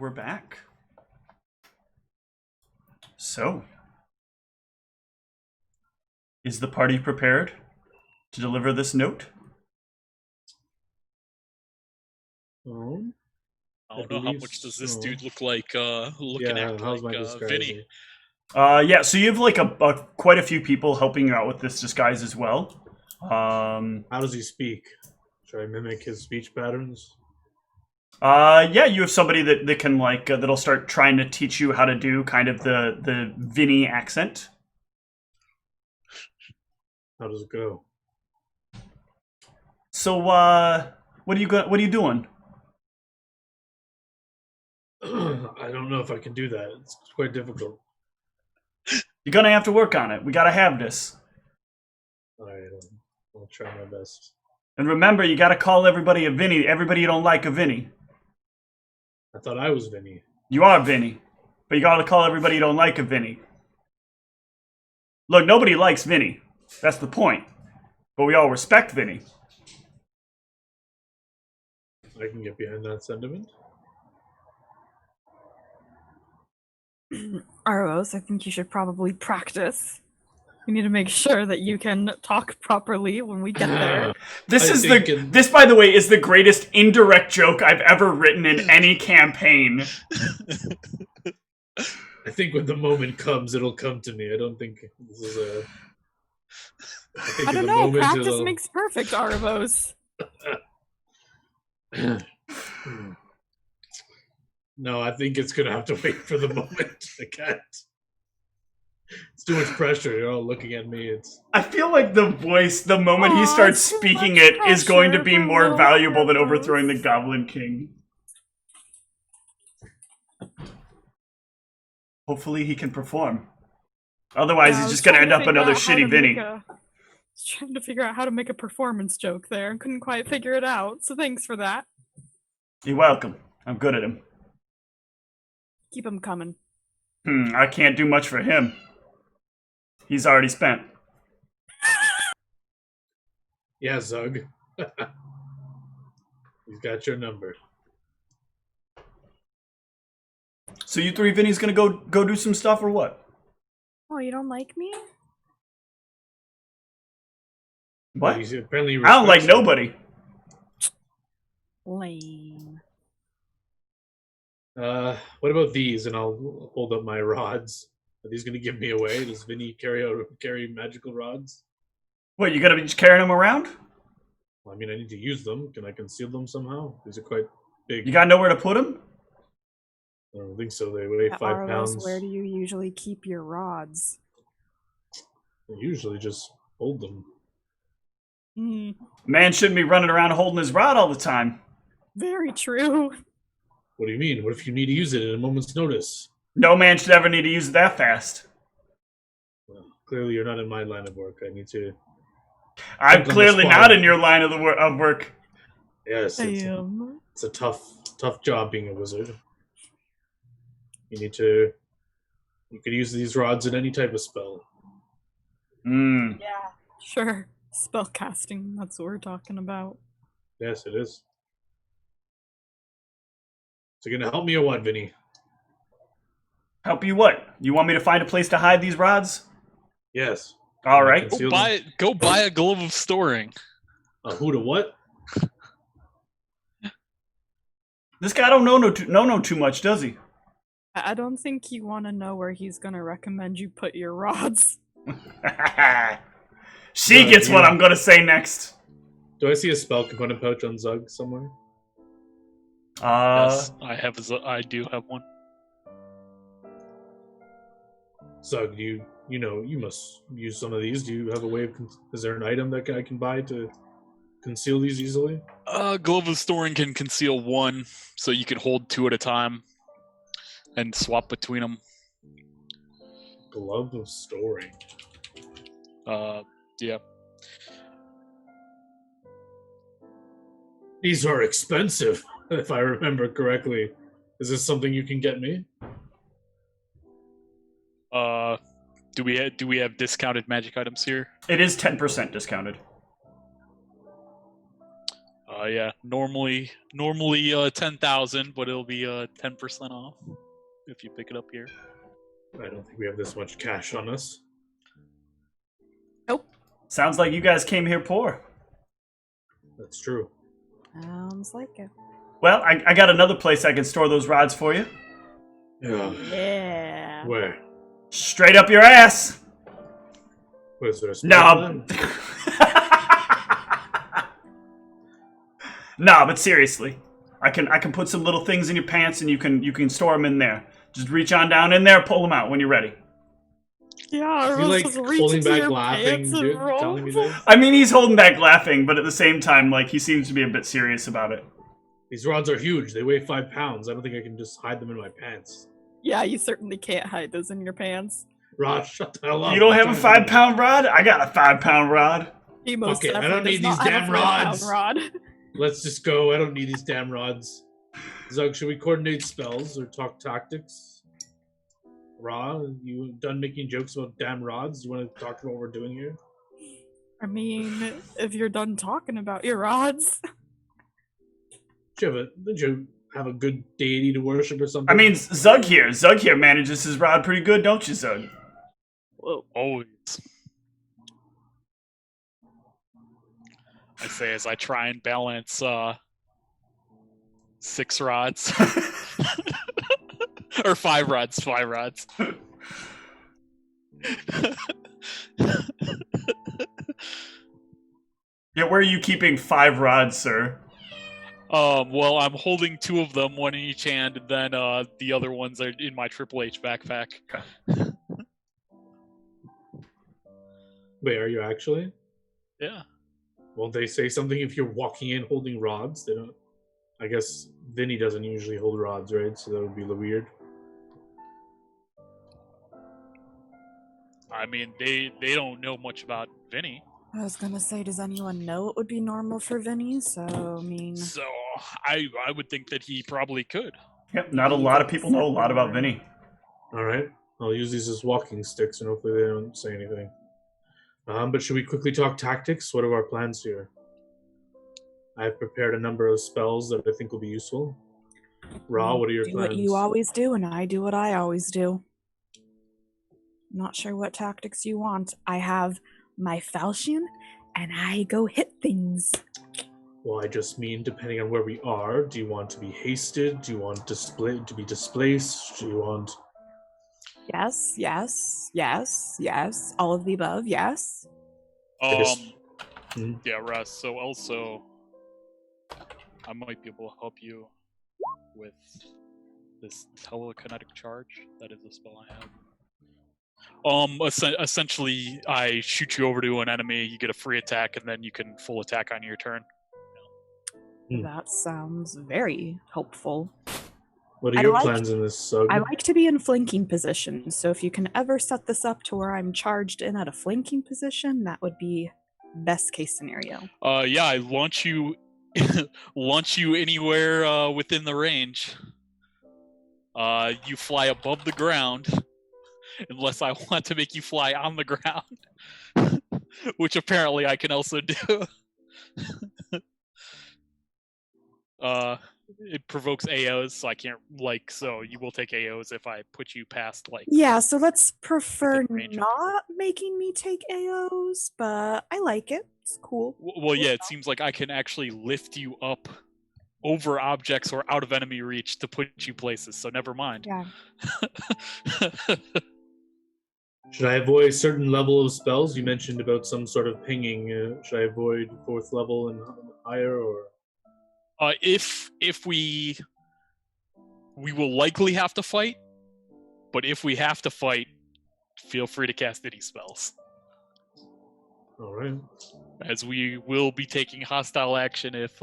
we're back. So, is the party prepared to deliver this note? I don't know, how much does this dude look like, looking at how's like, my disguise? Vinny? Yeah, so you have like quite a few people helping you out with this disguise as well. How does he speak? Should I mimic his speech patterns? Yeah, you have somebody that can like that'll start trying to teach you how to do kind of the Vinny accent. How does it go? So, what are you doing? I don't know if I can do that. It's quite difficult. You're gonna have to work on it. We gotta have this. All right, I'll try my best. And remember, you gotta call everybody a Vinny. Everybody you don't like a Vinny. I thought I was Vinny. You are Vinny, but you gotta call everybody you don't like a Vinny. Look, nobody likes Vinny. That's the point. But we all respect Vinny. I can get behind that sentiment. Arvos, I think you should probably practice. We need to make sure that you can talk properly when we get there. This, by the way, is the greatest indirect joke I've ever written in any campaign. I think when the moment comes, it'll come to me. I don't think this is a... I don't know, practice makes perfect, Arvos. No, I think it's gonna have to wait for the moment. I can't. It's too much pressure. You're all looking at me. I feel like the voice, the moment he starts speaking it, is going to be more valuable than overthrowing the Goblin King. Hopefully he can perform. Otherwise, he's just going to end up another shitty Vinny. I was trying to figure out how to make a performance joke there and couldn't quite figure it out, so thanks for that. You're welcome. I'm good at him. Keep him coming. I can't do much for him. He's already spent. Yeah, Zug. He's got your number. So you three Vinny's gonna go do some stuff or what? Oh, you don't like me? What? Apparently I don't like nobody. Lame. What about these? And I'll hold up my rods. Are these going to give me away? Does Vinny carry magical rods? What, you gonna be just carrying them around? Well, I mean, I need to use them. Can I conceal them somehow? These are quite big. You got nowhere to put them? I don't think so. They weigh 5 pounds. Where do you usually keep your rods? I usually just hold them. Man shouldn't be running around holding his rod all the time. Very true. What do you mean? What if you need to use it at a moment's notice? No man should ever need to use it that fast. Well, clearly you're not in my line of work. I need to... I'm clearly not in your line of work. Yes, it's a tough job being a wizard. You could use these rods in any type of spell. Yeah, sure. Spell casting, that's what we're talking about. Yes, it is. So you're gonna help me or what, Vinny? Help you what? You want me to find a place to hide these rods? Yes. All right. Go buy a glove of storing. Who to what? This guy don't know too much, does he? I don't think you want to know where he's gonna recommend you put your rods. She gets what I'm gonna say next. Do I see a spell component pouch on Zug somewhere? Yes, I do have one. Zug, you must use some of these. Do you have a way of? Is there an item that I can buy to conceal these easily? Glove of storing can conceal one, so you can hold 2 at a time and swap between them. Glove of storing. Yeah. These are expensive, if I remember correctly. Is this something you can get me? Do we have discounted magic items here? It is 10% discounted. Yeah. Normally 10,000, but it'll be 10% off if you pick it up here. I don't think we have this much cash on us. Nope. Sounds like you guys came here poor. That's true. Sounds like it. Well, I got another place I can store those rods for you. Yeah. Where? Straight up your ass. What is there? A No. Nah, but seriously, I can put some little things in your pants and you can store them in there. Just reach on down in there, pull them out when you're ready. Yeah, Is he like holding back laughing, dude? Telling me this? I mean, he's holding back laughing, but at the same time, like, he seems to be a bit serious about it. These rods are huge. They weigh 5 pounds. I don't think I can just hide them in my pants. Yeah, you certainly can't hide those in your pants. Rod, shut the hell up. You don't have a 5-pound rod? I got a 5-pound rod. He most Okay, I definitely don't need does these not have damn a 5-pound rods. Rod. Let's just go. I don't need these damn rods. Zug, should we coordinate spells or talk tactics? Ra, you done making jokes about damn rods? You want to talk about what we're doing here? I mean, if you're done talking about your rods. Did you have a good deity to worship or something? I mean, Zug here manages his rod pretty good, don't you, Zug? Whoa. Always. I say as I try and balance 6 rods. Or 5 rods. Yeah, where are you keeping 5 rods, sir? Well, I'm holding 2 of them, one in each hand, and then the other ones are in my Triple H backpack. Okay. Wait, are you actually? Yeah. Won't they say something if you're walking in holding rods? They don't. I guess Vinny doesn't usually hold rods, right? So that would be weird. I mean, they don't know much about Vinny. I was gonna say, does anyone know it would be normal for Vinny? So, I mean... So, I would think that he probably could. Yep, not a lot of people know a lot about Vinny. Alright. I'll use these as walking sticks and hopefully they don't say anything. But should we quickly talk tactics? What are our plans here? I've prepared a number of spells that I think will be useful. Ra, what are your do plans? what you always do, and I do what I always do. Not sure what tactics you want. I have my falchion, and I go hit things. Well, I just mean, depending on where we are, do you want to be hasted? Do you want to be displaced? Do you want... Yes. All of the above, yes. Yeah, Russ. So also, I might be able to help you with this telekinetic charge. That is a spell I have. Essentially, I shoot you over to an enemy, you get a free attack, and then you can full attack on your turn. That sounds very helpful. What are your plans in this, Sug? I like to be in flanking position, so if you can ever set this up to where I'm charged in at a flanking position, that would be best case scenario. Yeah, I launch you anywhere within the range. You fly above the ground, unless I want to make you fly on the ground, which apparently I can also do. It provokes AOs, so I can't, so you will take AOs if I put you past, Yeah, so let's prefer not making me take AOs, but I like it. It's cool. Well, yeah, it seems like I can actually lift you up over objects or out of enemy reach to put you places, so never mind. Yeah. Should I avoid a certain level of spells? You mentioned about some sort of pinging. Should I avoid 4th level and higher, or...? If we will likely have to fight, but if we have to fight, feel free to cast any spells. All right. As we will be taking hostile action if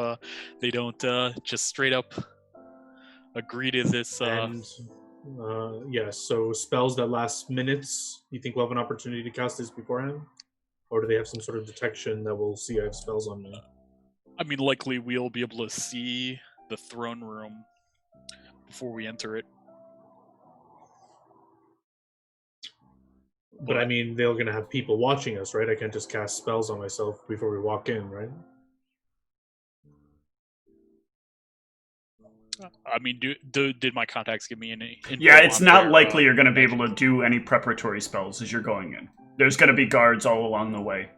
they don't just straight up agree to this. Yes, so spells that last minutes, you think we'll have an opportunity to cast this beforehand? Or do they have some sort of detection that will see I have spells on me? I mean, likely we'll be able to see the throne room before we enter it. But I mean, they're going to have people watching us, right? I can't just cast spells on myself before we walk in, right? I mean, did my contacts give me any info Yeah, it's on not where, likely you're going to be magic- able to do any preparatory spells as you're going in. There's going to be guards all along the way.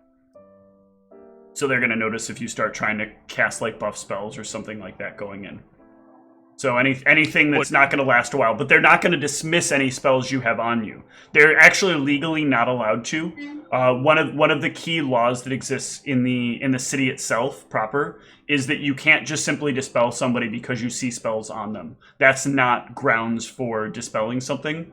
So they're going to notice if you start trying to cast like buff spells or something like that going in. So anything that's not going to last a while, but they're not going to dismiss any spells you have on you. They're actually legally not allowed to. One of the key laws that exists in the city itself proper is that you can't just simply dispel somebody because you see spells on them. That's not grounds for dispelling something.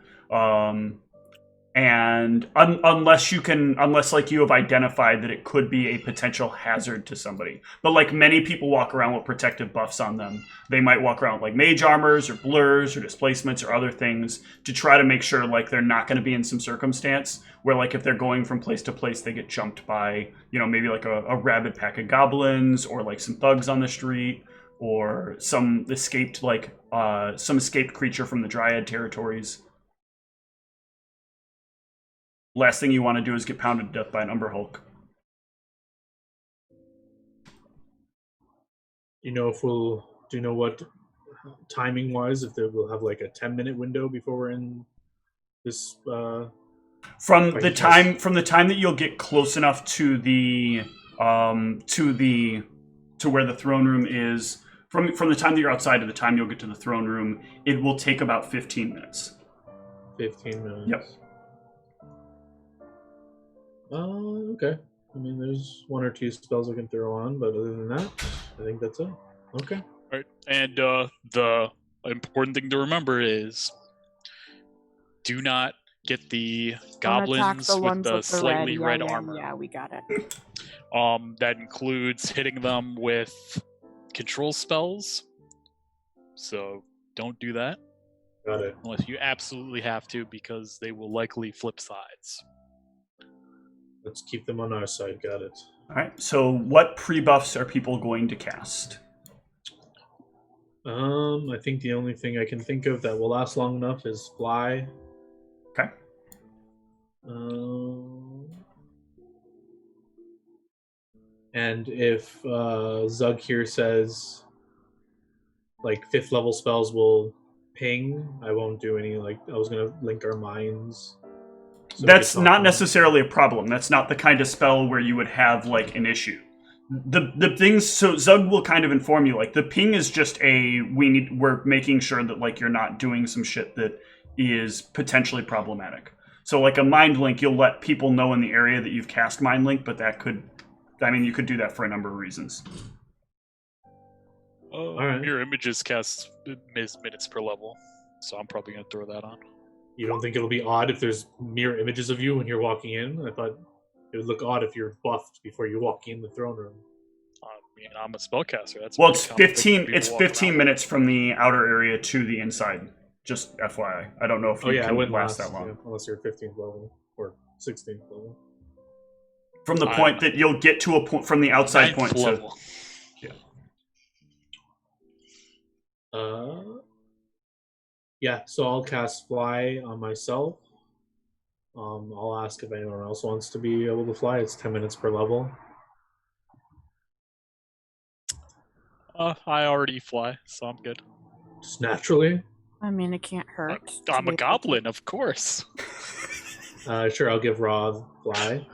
And unless like you have identified that it could be a potential hazard to somebody. But like many people walk around with protective buffs on them. They might walk around with like mage armors or blurs or displacements or other things to try to make sure like they're not going to be in some circumstance where like if they're going from place to place they get jumped by, you know, maybe like a rabid pack of goblins or like some thugs on the street or some escaped creature from the Dryad territories. Last thing you want to do is get pounded to death by an Umber Hulk. Do you know what timing wise, if we'll have like a 10-minute window before we're in this from the time that you'll get close enough to the to where the throne room is, from the time that you're outside to the time you'll get to the throne room, it will take about 15 minutes. 15 minutes. Yep. Okay. I mean, there's one or two spells I can throw on, but other than that, I think that's it. Okay. Right. And the important thing to remember is do not get the goblins with the slightly red armor. Yeah, we got it. That includes hitting them with control spells. So don't do that. Got it. Unless you absolutely have to, because they will likely flip sides. Let's keep them on our side. Got it. All right. So what pre-buffs are people going to cast? I think the only thing I can think of that will last long enough is fly. Okay. And if Zug here says like 5th level spells will ping, I won't do any. Like I was gonna link our minds. So that's not necessarily a problem. That's not the kind of spell where you would have like an issue. The things, so Zug will kind of inform you, like the ping is just we're making sure that like you're not doing some shit that is potentially problematic. So like a mind link, you'll let people know in the area that you've cast mind link, but you could do that for a number of reasons. All right. Mirror images cast minutes per level, so I'm probably gonna throw that on. You don't think it'll be odd if there's mirror images of you when you're walking in? I thought it would look odd if you're buffed before you walk in the throne room. I mean, I'm a spellcaster. That's well, it's 15. It's 15 minutes from the outer area to the inside. Just FYI, I don't know if you can last that long, unless you're 15th level or 16th level. From the point that you'll get to a point from the outside point. Level. Yeah, so I'll cast fly on myself. I'll ask if anyone else wants to be able to fly. It's 10 minutes per level. I already fly, so I'm good. Just naturally? I mean, it can't hurt. I'm a goblin, of course. Sure, I'll give Ra fly.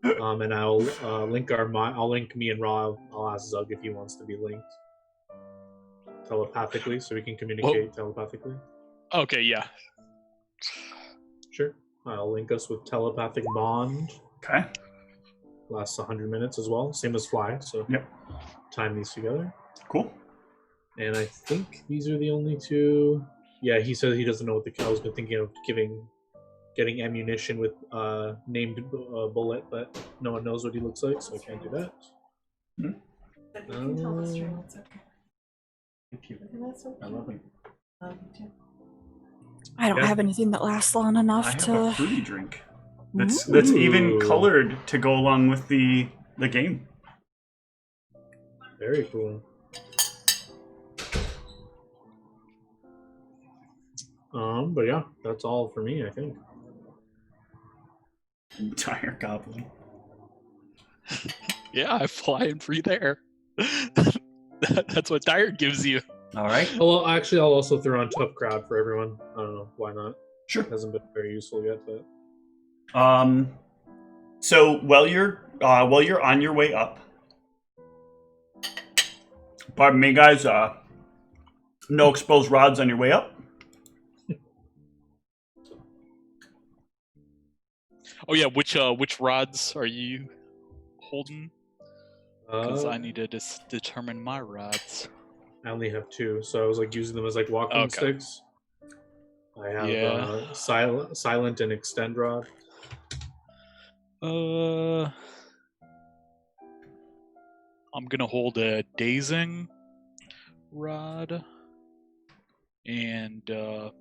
And I'll I'll link me and Ra. I'll ask Zug if he wants to be linked telepathically, so we can communicate telepathically. Okay, yeah. Sure. I'll link us with telepathic bond. Okay. Lasts 100 minutes as well, same as fly. So yep. Time these together. Cool. And I think these are the only two. Yeah, he said he doesn't know what I was thinking of getting ammunition with named bullet, but no one knows what he looks like, so I can't do that. But you can tell the stream it's okay. Thank you. That's so I love it. I don't have anything that lasts long enough I have to. a fruity drink. That's even colored to go along with the game. Very cool. But yeah, that's all for me, I think. Entire goblin. Yeah, I fly and free there. That's what Dire gives you. All right. Oh, well, actually, I'll also throw on Tough Crowd for everyone. I don't know why not. Sure. Hasn't been very useful yet, but So while you're on your way up, pardon me, guys. No exposed rods on your way up. Oh yeah, which rods are you holding? Because I need to determine my rods. I only have 2, so I was like using them as like walking sticks. I have silent and extend rod. I'm gonna hold a dazing rod, and I'll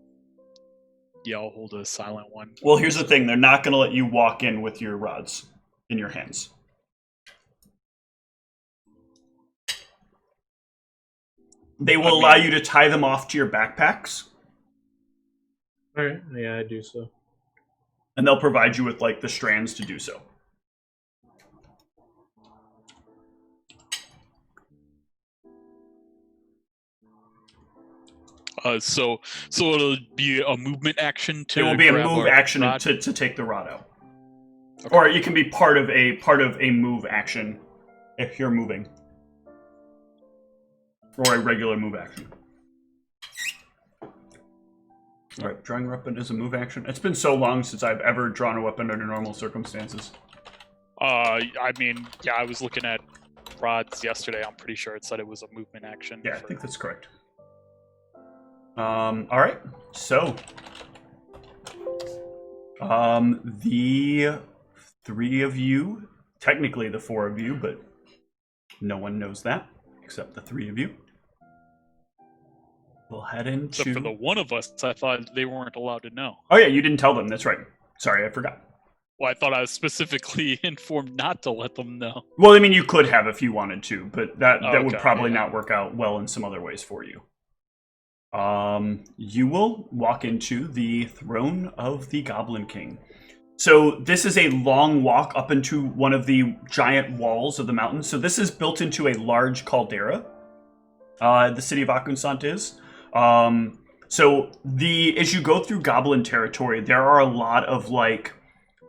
hold a silent one. Well, here's the thing: they're not going to let you walk in with your rods in your hands. They will allow you to tie them off to your backpacks. All right, yeah, I do so. And they'll provide you with like the strands to do so. So it'll be a movement action to. It will be a grab move our action rod? to take the rod out, Okay. or it can be part of a move action if you're moving, or a regular move action. All right, drawing a weapon is a move action. It's been so long since I've ever drawn a weapon under normal circumstances. I was looking at rods yesterday. I'm pretty sure it said it was a movement action. Yeah, I think that's correct. All right, so the 3 of you, technically the 4 of you, but no one knows that except the 3 of you. We'll head into. Except for the one of us, I thought they weren't allowed to know. Oh yeah, you didn't tell them. That's right. Sorry, I forgot. Well, I thought I was specifically informed not to let them know. Well, I mean, you could have if you wanted to, but that would Okay, probably yeah. not work out well in some other ways for you. You will walk into the throne of the Goblin King. So this is a long walk up into one of the giant walls of the mountain. So this is built into a large caldera. The city of Akunsant is. So as you go through Goblin territory, there are a lot of like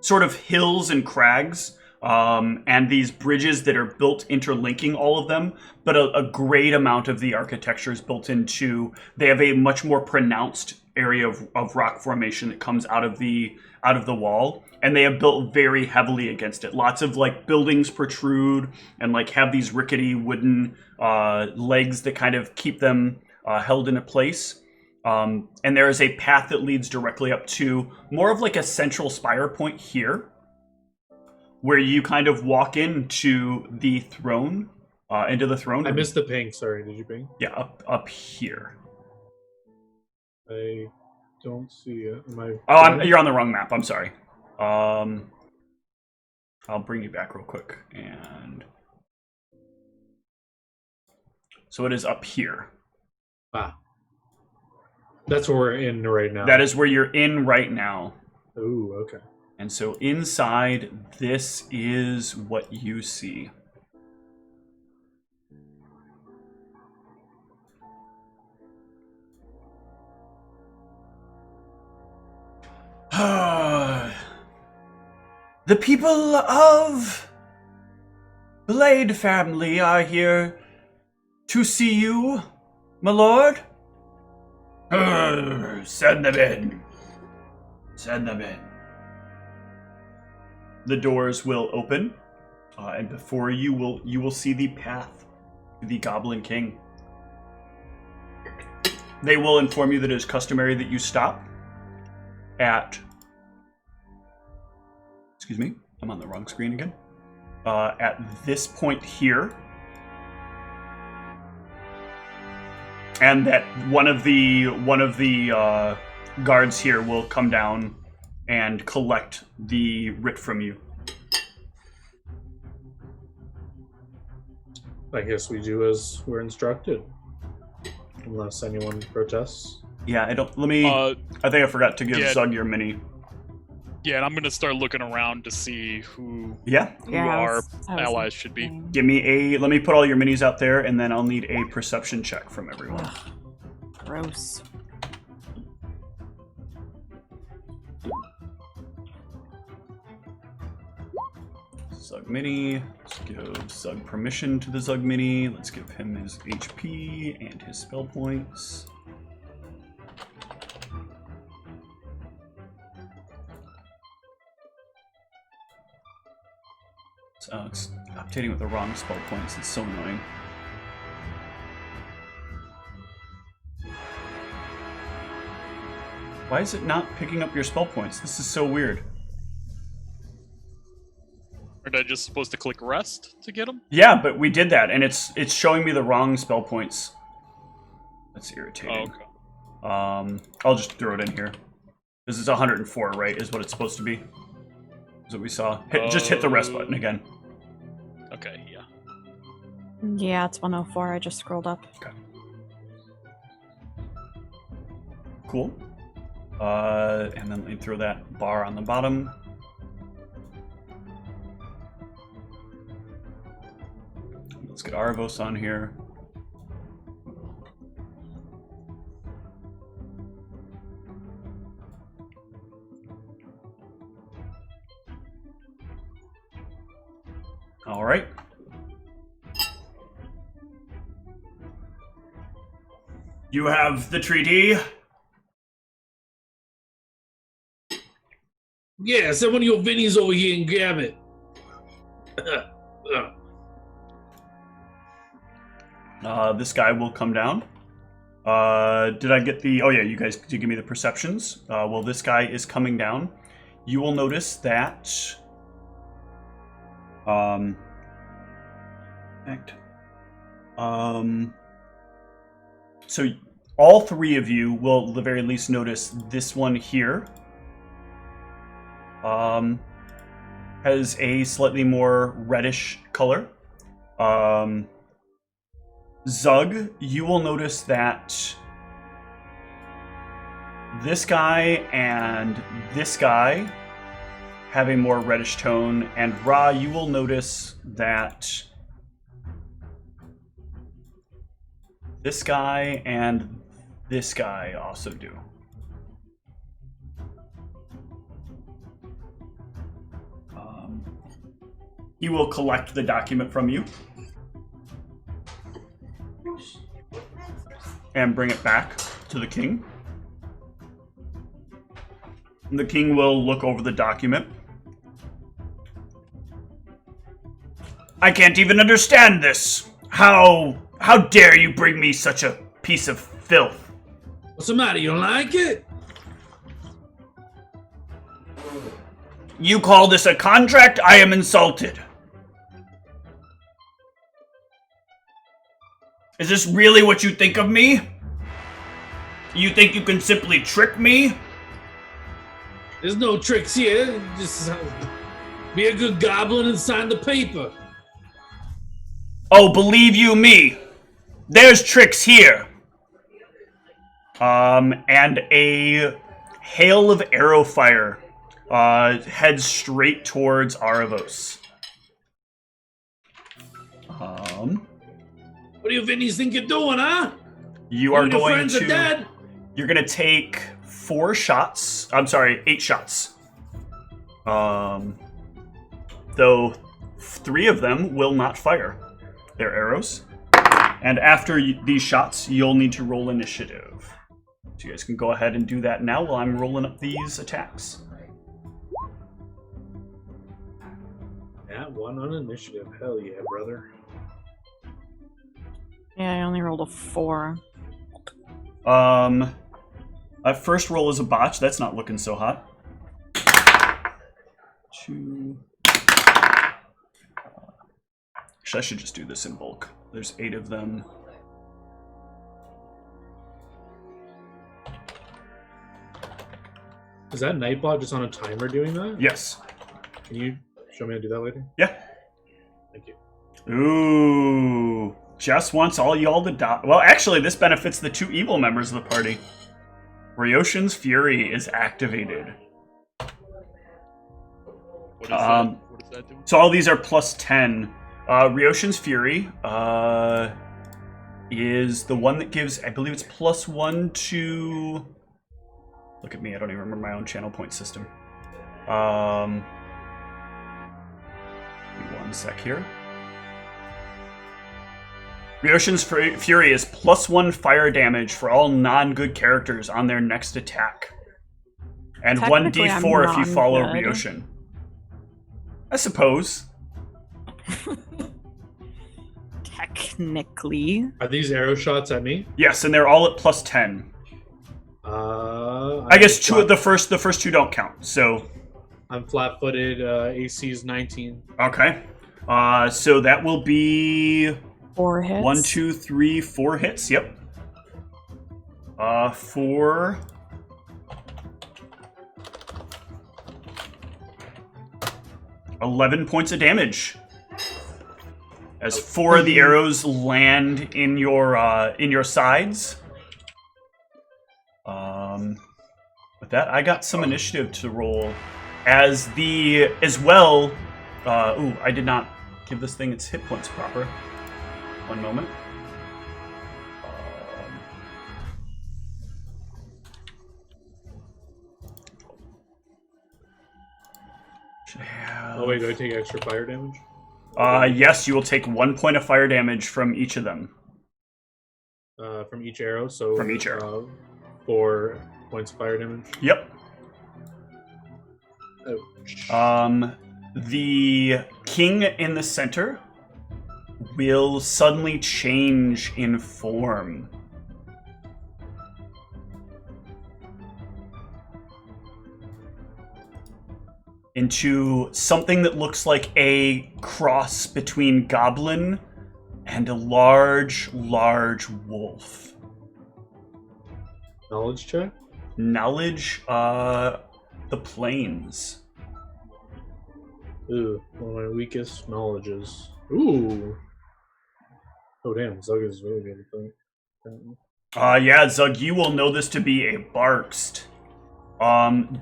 sort of hills and crags. And these bridges that are built interlinking all of them, but a great amount of the architecture is built into. They have a much more pronounced area of rock formation that comes out of the wall, and they have built very heavily against it. Lots of like buildings protrude and like have these rickety wooden legs that kind of keep them held into place. And there is a path that leads directly up to more of like a central spire point here, where you kind of walk into the throne, into the throne. I missed the ping. Sorry, did you ping? Yeah, up here. I don't see it. You're on the wrong map. I'm sorry. I'll bring you back real quick. And so it is up here. Ah, that's where we're in right now. That is where you're in right now. Ooh, okay. And so inside, this is what you see. The people of Blade family are here to see you, my lord. Send them in. Send them in. The doors will open, and before you will see the path to the Goblin King. They will inform you that it is customary that you stop at. Excuse me, I'm on the wrong screen again. At this point here, and that one of the guards here will come down and collect the writ from you. I guess we do as we're instructed. Unless anyone protests. Yeah, I think I forgot to give Zug your mini. Yeah, and I'm gonna start looking around to see who Yeah. our I was allies should be. thinking. Give me let me put all your minis out there, and then I'll need a perception check from everyone. Ugh, gross. Zug Mini. Let's give Zug permission to the Zug Mini. Let's give him his HP and his spell points. It's updating with the wrong spell points. It's so annoying. Why is it not picking up your spell points? This is so weird. Aren't I just supposed to click rest to get them? Yeah, but we did that, and it's showing me the wrong spell points. That's irritating. Oh, okay. I'll just throw it in here. This is 104, right? Is what it's supposed to be. Is what we saw. Just hit the rest button again. Okay, yeah. Yeah, it's 104. I just scrolled up. Okay. Cool. And then let me throw that bar on the bottom. Let's get Arvos on here. All right. You have the treaty. Yeah, send one of your Vinnies over here and grab it. This guy will come down. Did I get the... Oh yeah, you guys did give me the perceptions. Well, this guy is coming down. You will notice that... So all three of you will at the very least notice this one here. Has a slightly more reddish color. Zug, you will notice that this guy and this guy have a more reddish tone, and Ra, you will notice that this guy and this guy also do. He will collect the document from you and bring it back to the king. And the king will look over the document. I can't even understand this. How dare you bring me such a piece of filth? What's the matter? You don't like it? You call this a contract? I am insulted. Is this really what you think of me? You think you can simply trick me? There's no tricks here. Just be a good goblin and sign the paper. Oh, believe you me. There's tricks here. And a hail of arrow fire heads straight towards Aravos. What do you Vinnies think you're doing, huh? You are your going friends are to... dead? You're going to take 4 shots. I'm sorry, 8 shots. Though 3 of them will not fire their arrows. And after these shots, you'll need to roll initiative. So you guys can go ahead and do that now while I'm rolling up these attacks. Yeah, 1 on initiative. Hell yeah, brother. Yeah, I only rolled a 4. First roll is a botch. That's not looking so hot. 2. Actually, I should just do this in bulk. There's 8 of them. Is that Nightbot just on a timer doing that? Yes. Can you show me how to do that later? Yeah. Thank you. Ooh. Just wants all y'all to die. Well, actually, this benefits the 2 evil members of the party. Ryoshin's Fury is activated. What is that? What does that do? So all these are plus 10. Ryoshin's Fury is the one that gives, I believe it's plus 1 to... Look at me, I don't even remember my own channel point system. Give me one sec here. Ryoshin's Fury is plus 1 fire damage for all non-good characters on their next attack. And 1d4 if you follow Ryoshin. I suppose. Technically. Are these arrow shots at me? Yes, and they're all at plus 10. I guess the first two don't count, so... I'm flat-footed, AC is 19. Okay. So that will be... 4 hits. 1, 2, 3, 4 hits, yep. 4... 11 points of damage. As 4 of the arrows land in your sides. With that, I got some initiative to roll. As well. Ooh, I did not give this thing its hit points proper. One moment. Oh wait, do I take extra fire damage? Yes, you will take 1 point of fire damage from each of them. From each arrow, so... From each arrow. 4 points of fire damage? Yep. Ouch. The king in the center will suddenly change in form. Into something that looks like a cross between goblin and a large, large wolf. Knowledge check? Knowledge, the plains. Ooh, one of my weakest knowledges. Ooh! Oh damn, Zug is really good at that. Yeah, Zug, you will know this to be a Barkst.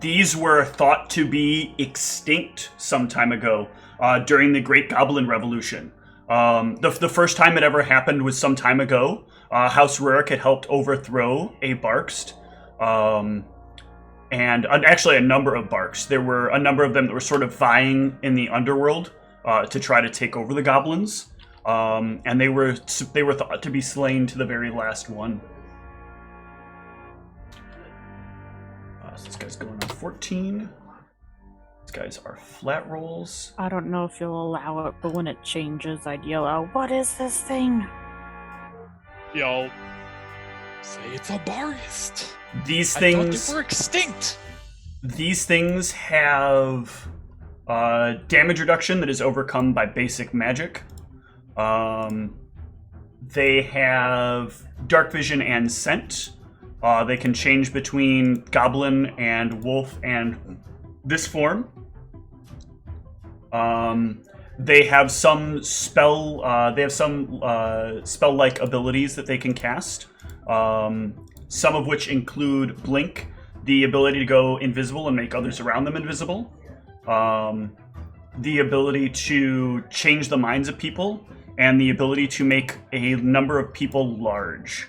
These were thought to be extinct some time ago, during the Great Goblin Revolution. The first time it ever happened was some time ago. House Rurik had helped overthrow a Barkst, and actually a number of Barksts. There were a number of them that were sort of vying in the underworld to try to take over the goblins, and they were thought to be slain to the very last one. So this guy's going on 14. These guys are flat rolls. I don't know if you'll allow it, but when it changes, I'd yell out, "What is this thing?" Yeah, I'll say it's a Bargist. These I things thought they were extinct. These things have damage reduction that is overcome by basic magic. They have dark vision and scent. They can change between goblin and wolf and this form. They have some spell-like abilities that they can cast. Some of which include Blink, the ability to go invisible and make others around them invisible. The ability to change the minds of people, and the ability to make a number of people large.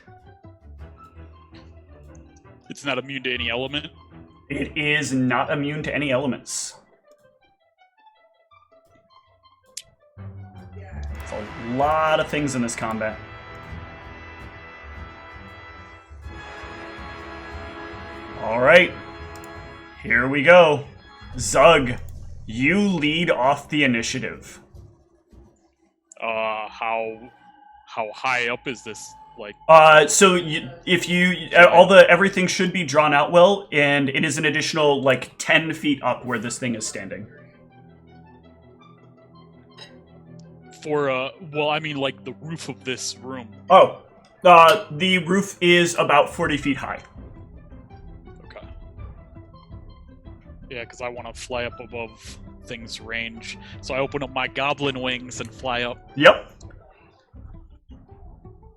It's not immune to any element? It is not immune to any elements. It's a lot of things in this combat. Alright, here we go. Zug, you lead off the initiative. How high up is this? Like, so everything should be drawn out well, and it is an additional like 10 feet up where this thing is standing. Well, I mean, like the roof of this room. Oh, the roof is about 40 feet high. Okay. Yeah, because I want to fly up above things' range, so I open up my goblin wings and fly up. Yep.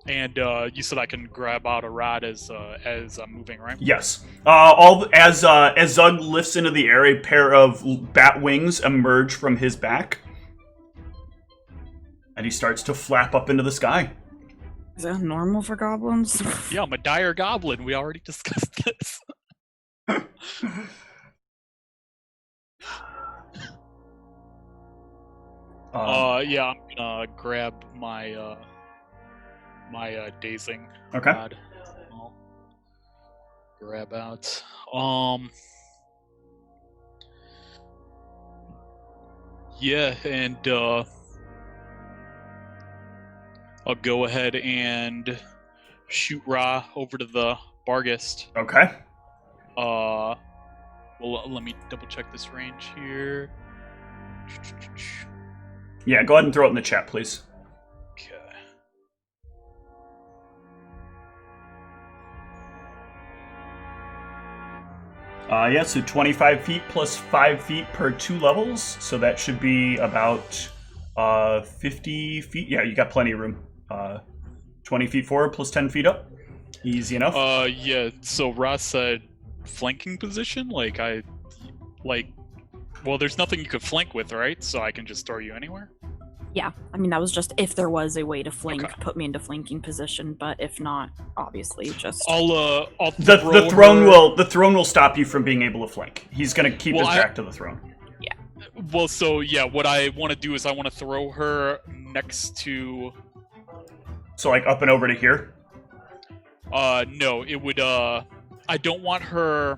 And you said I can grab out a rod as I'm moving, right? Yes. As Zug lifts into the air, a pair of bat wings emerge from his back, and he starts to flap up into the sky. Is that normal for goblins? Yeah, I'm a dire goblin. We already discussed this. Yeah, I'm gonna grab my my dazing Okay. rod. I'll grab out. Yeah, and I'll go ahead and shoot Ra over to the Barghest. Okay. Well, let me double check this range here. Yeah, go ahead and throw it in the chat, please. Okay. Yeah, so 25 feet plus 5 feet per 2 levels, so that should be about 50 feet. Yeah, you got plenty of room. 20 feet forward plus 10 feet up. Easy enough. Yeah, so Ross said flanking position? Well, there's nothing you could flank with, right? So I can just throw you anywhere? Yeah, I mean, that was just if there was a way to flank, Okay. put me into flanking position, but if not, obviously just... I'll The throne will stop you from being able to flank. He's gonna keep his back to the throne. Well, so yeah, what I want to do is I want to throw her next to. So like up and over to here? No, it would. I don't want her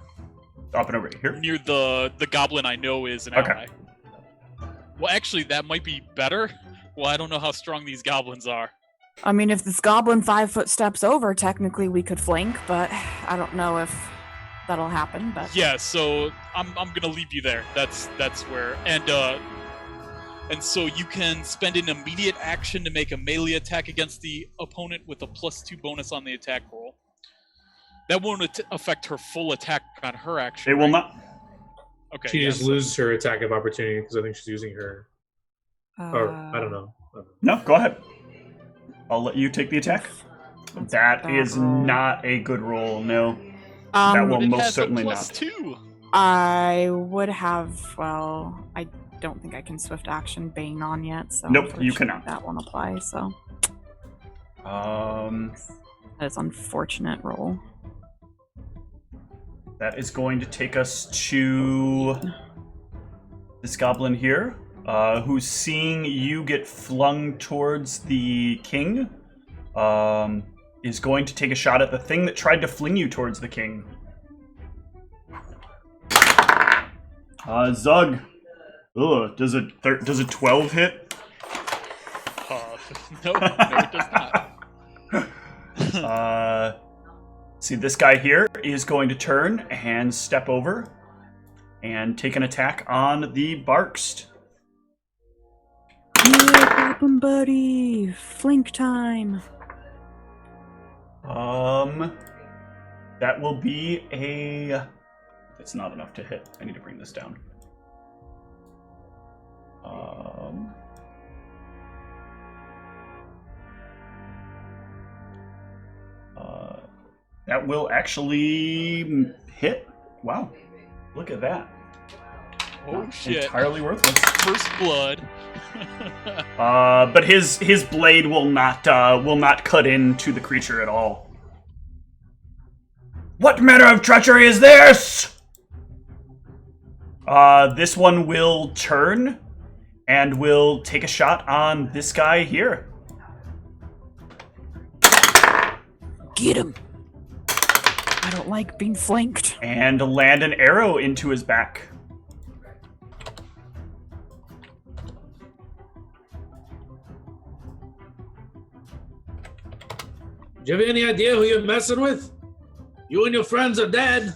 Up and over to here? near the goblin I know is an Okay. ally. Well, actually, that might be better. Well, I don't know how strong these goblins are. I mean, if this goblin 5 foot steps over, technically we could flank, but I don't know if that'll happen, but... Yeah, so I'm gonna leave you there. That's where and so you can spend an immediate action to make a melee attack against the opponent with a +2 bonus on the attack roll. That won't affect her full attack on her action. It will right? not. Okay. She yeah, just so- loses her attack of opportunity because I think she's using her. Or I don't know. No, go ahead. I'll let you take the attack. That's That a bad is roll. not a good roll, no. That Um, will It most has certainly a not. +2. I would have, well, I don't think I can swift action Bane on yet, so... Nope, you unfortunately cannot. That won't apply, so... That is unfortunate roll. That is going to take us to this goblin here, who's seeing you get flung towards the king, is going to take a shot at the thing that tried to fling you towards the king. Zug. Ugh, does a 12 hit? No, it does not. See, this guy here is going to turn and step over and take an attack on the Barkst. Yeah, Goblin buddy! Flank time! That will be a... It's not enough to hit. I need to bring this down. That will actually hit. Wow. Look at that. Oh shit. Entirely worthless. First blood. But his blade will not cut into the creature at all. What manner of treachery is this? This one will turn and will take a shot on this guy here. Get him! I don't like being flanked. And land an arrow into his back. Do you have any idea who you're messing with? You and your friends are dead.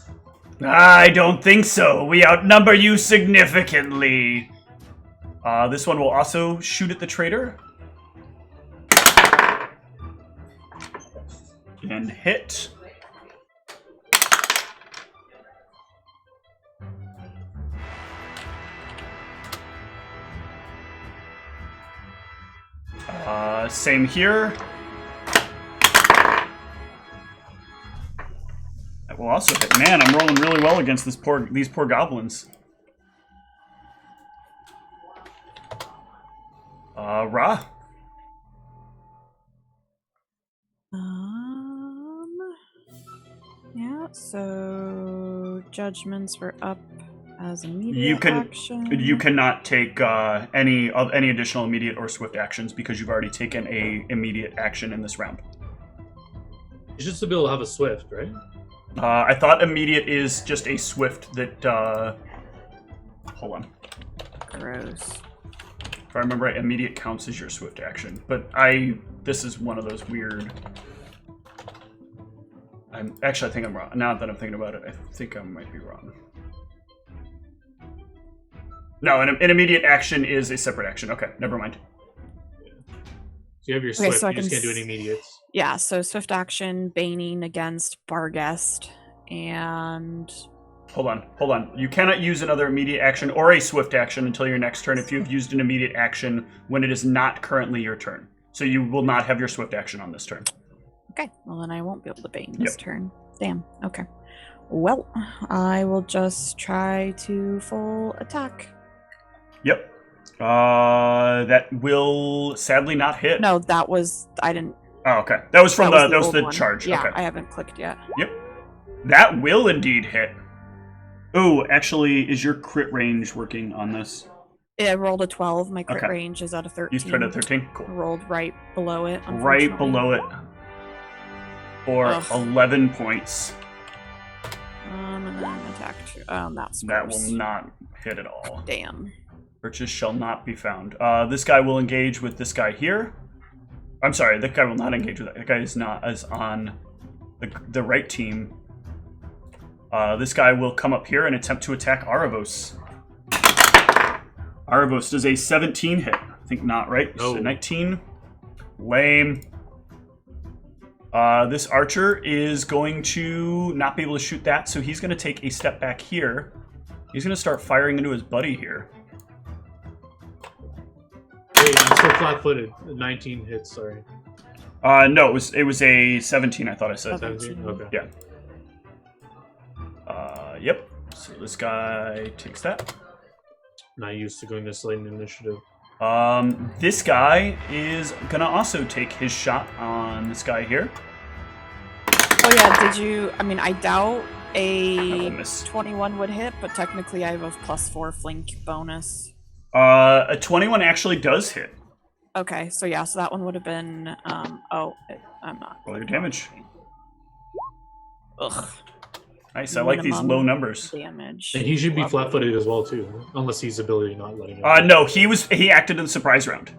I don't think so. We outnumber you significantly. This one will also shoot at the traitor. And hit. Same here. will also hit. Man, I'm rolling really well against these poor goblins. Ra. Yeah, so judgments were up as immediate action. You cannot take any additional immediate or swift actions because you've already taken a immediate action in this round. You should still be able to have a swift, right? I thought immediate is just a swift that. Hold on. Gross. If I remember right, immediate counts as your swift action. But this is one of those weird. I think I'm wrong. Now that I'm thinking about it, I think I might be wrong. No, an immediate action is a separate action. Okay, never mind. So you have your swift, so you just can't do any immediates. Yeah, so swift action, Baning against Barghest, and... Hold on. You cannot use another immediate action or a swift action until your next turn if you've used an immediate action when it is not currently your turn. So you will not have your swift action on this turn. Okay, well then I won't be able to Bane this turn. Damn, okay. Well, I will just try to full attack. Yep. That will sadly not hit. No, that was... I didn't... Oh, okay. That was from that was the one. charge. Yeah, okay. I haven't clicked yet. Yep. That will indeed hit. Oh, actually, is your crit range working on this? I rolled a 12. My crit range is at a 13. You tried a 13? Cool. Rolled right below it, Right below it. For 11 points. And then attack 2. That's that will not hit at all. Damn. Purchase shall not be found. This guy will engage with this guy here. I'm sorry, that guy will not engage with that. That guy is not as on the right team. This guy will come up here and attempt to attack Aravos. Aravos does a 17 hit. I think not, right? No. So 19. Lame. This archer is going to not be able to shoot that, so he's going to take a step back here. He's going to start firing into his buddy here. Wait, I'm still flat-footed. 19 hits, sorry. No, it was a 17, I thought I said. 17? Okay. Yeah. Yep. So this guy takes that. Not used to going this late in initiative. This guy is gonna also take his shot on this guy here. Oh yeah, did you... I mean, I doubt a miss. 21 would hit, but technically I have a +4 flank bonus. A 21 actually does hit. Okay, so yeah, so that one would have been... I'm not... Roll your damage. Ugh. Nice, I like these low numbers. Damage. And he should be flat-footed as well, too. Unless he's ability not letting him. No, he acted in the surprise round.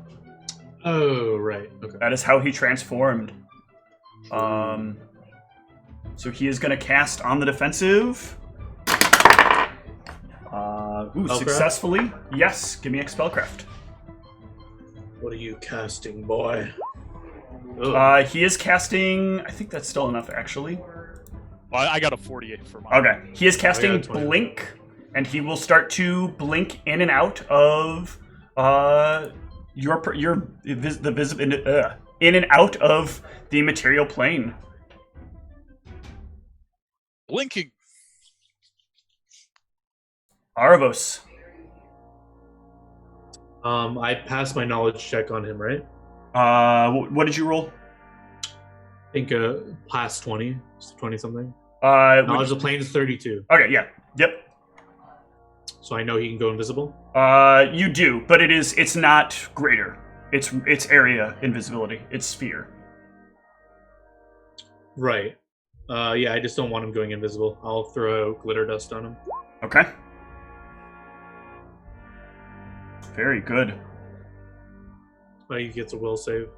Oh, right. Okay. That is how he transformed. So he is going to cast on the defensive. Successfully. Yes, give me a spellcraft. What are you casting, boy? He is casting... I think that's still enough, actually. Well, I got a 48 for mine. Okay. He is casting Blink, and he will start to blink in and out of in and out of the material plane. Blinking. Aravos. I passed my knowledge check on him, right? What did you roll? I think past 20, 20 something. Knowledge of the plane is 32. Okay, yeah, yep. So I know he can go invisible. You do, but it's not greater. It's area invisibility. It's sphere. Right. Yeah, I just don't want him going invisible. I'll throw glitter dust on him. Okay. Very good. He gets a will save.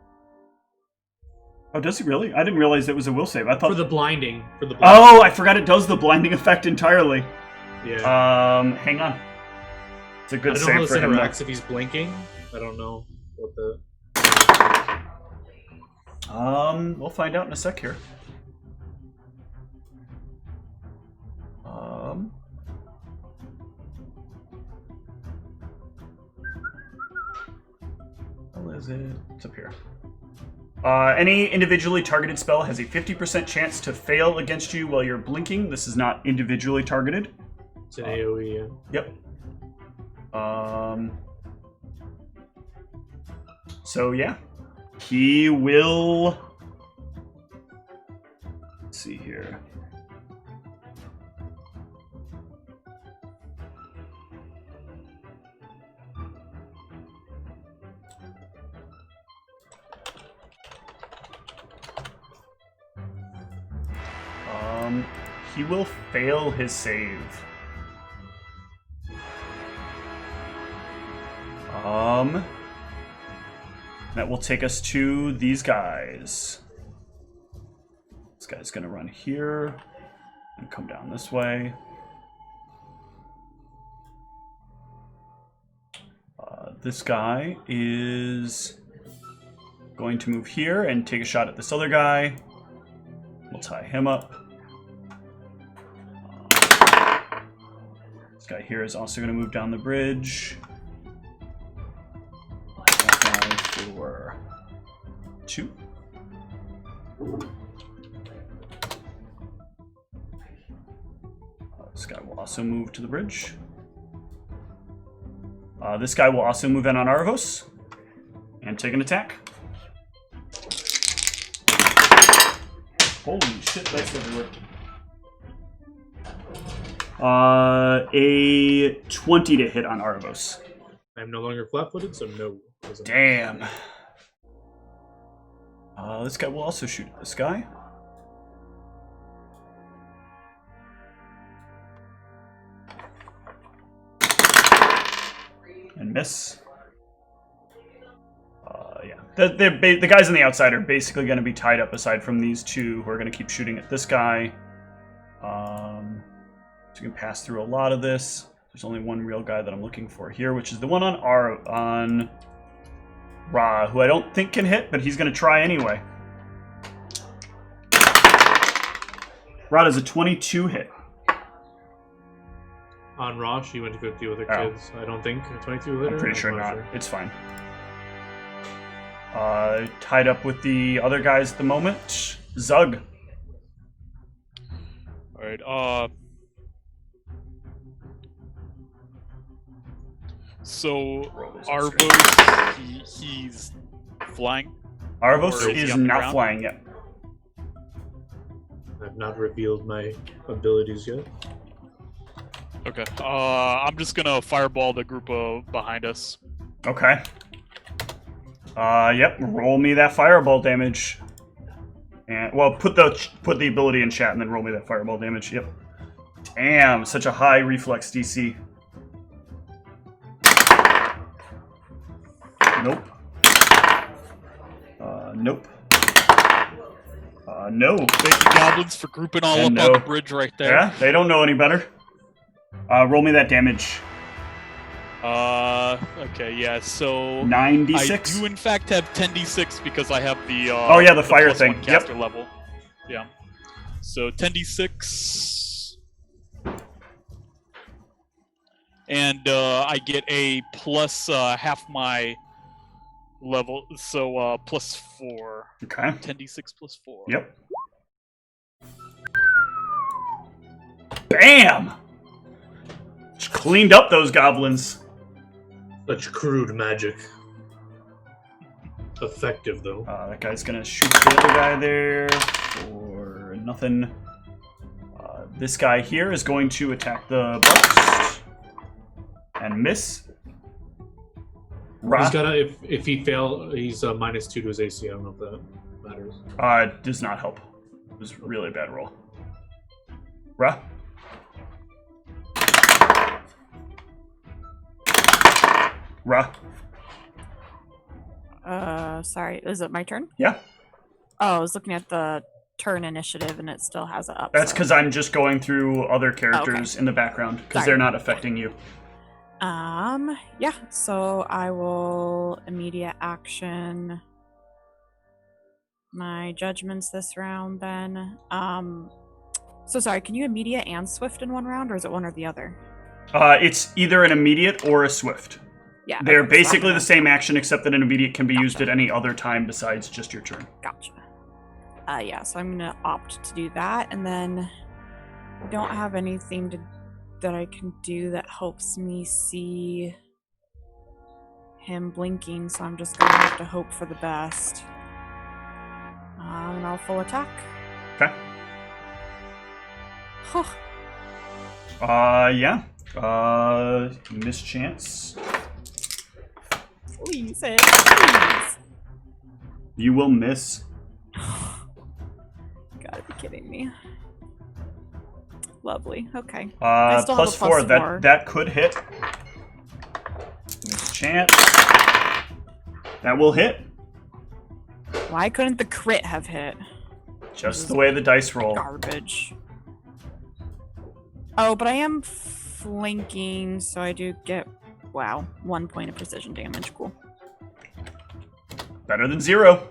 Oh, does he really? I didn't realize it was a will save. I thought For the blinding. Oh, I forgot it does the blinding effect entirely. Yeah. Hang on. It's a good I don't know how save this for him. interacts if he's blinking. I don't know what the... We'll find out in a sec here. Where is it? It's up here. Any individually targeted spell has a 50% chance to fail against you while you're blinking. This is not individually targeted. It's an AoE, yeah. Yep. So yeah, he will. Let's see here. He will fail his save. That will take us to these guys. This guy's gonna run here and come down this way. This guy is going to move here and take a shot at this other guy. We'll tie him up. This guy here is also going to move down the bridge. That guy for 2. This guy will also move to the bridge. This guy will also move in on Arvos and take an attack. Holy shit, that's everywhere. A 20 to hit on Arvos. I'm no longer flat-footed, so no. Damn. This guy will also shoot at this guy. And miss. Yeah. The guys on the outside are basically going to be tied up aside from these two who are going to keep shooting at this guy. So you can pass through a lot of this. There's only one real guy that I'm looking for here, which is the one on Ra, who I don't think can hit, but he's going to try anyway. Ra does a 22 hit. On Ra, she went to go deal with her kids. I don't think. 22 hit her? I'm pretty sure not. It's fine. Tied up with the other guys at the moment. Zug. Alright, so Arvos, he's flying? Arvos is is he not ground? flying yet. I've not revealed my abilities yet. Okay, I'm just gonna fireball the group behind us. Okay. Yep. Roll me that fireball damage. And well, put the ability in chat and then roll me that fireball damage. Yep. Damn, such a high reflex DC. Nope. Nope. No. Thank you, goblins, for grouping all And up no. on the bridge right there. Yeah, they don't know any better. Roll me that damage. Okay, yeah, so 9d6. I do in fact have 10d6 because I have the Oh yeah, the fire +1 thing. Yep. caster level. Yeah. So 10d6. And I get a plus half my level, so plus 4. Okay. 10d6 plus 4. Yep. Bam! Just cleaned up those goblins. Such crude magic. Effective, though. That guy's gonna shoot the other guy there for nothing. This guy here is going to attack the buffs and miss. He's gotta, if he fail, he's -2 to his AC. I don't know if that matters. Does not help. It was a really bad roll. Ra? Ra? Sorry, is it my turn? Yeah. Oh, I was looking at the turn initiative and it still has it up. That's so- because I'm just going through other characters in the background because Sorry. they're not affecting you. Yeah, so I will immediate action my judgments this round then. So sorry, can you immediate and swift in one round, or is it one or the other? It's either an immediate or a swift. Yeah. They're okay, so I'm basically gonna- the same action, except that an immediate can be used at any other time besides just your turn. Gotcha. Yeah, so I'm gonna opt to do that, and then I don't have anything that I can do that helps me see him blinking, so I'm just gonna have to hope for the best. And I'll full attack. Okay. Yeah. Mischance. Please, hit, please. You will miss. Gotta be kidding me. Lovely. Okay. I still have Plus a four. plus 4. That could hit. Mischance. That will hit. Why couldn't the crit have hit? Just the way the dice roll. Garbage. Oh, but I am flanking, so I do get, wow, 1 point of precision damage. Cool. Better than 0.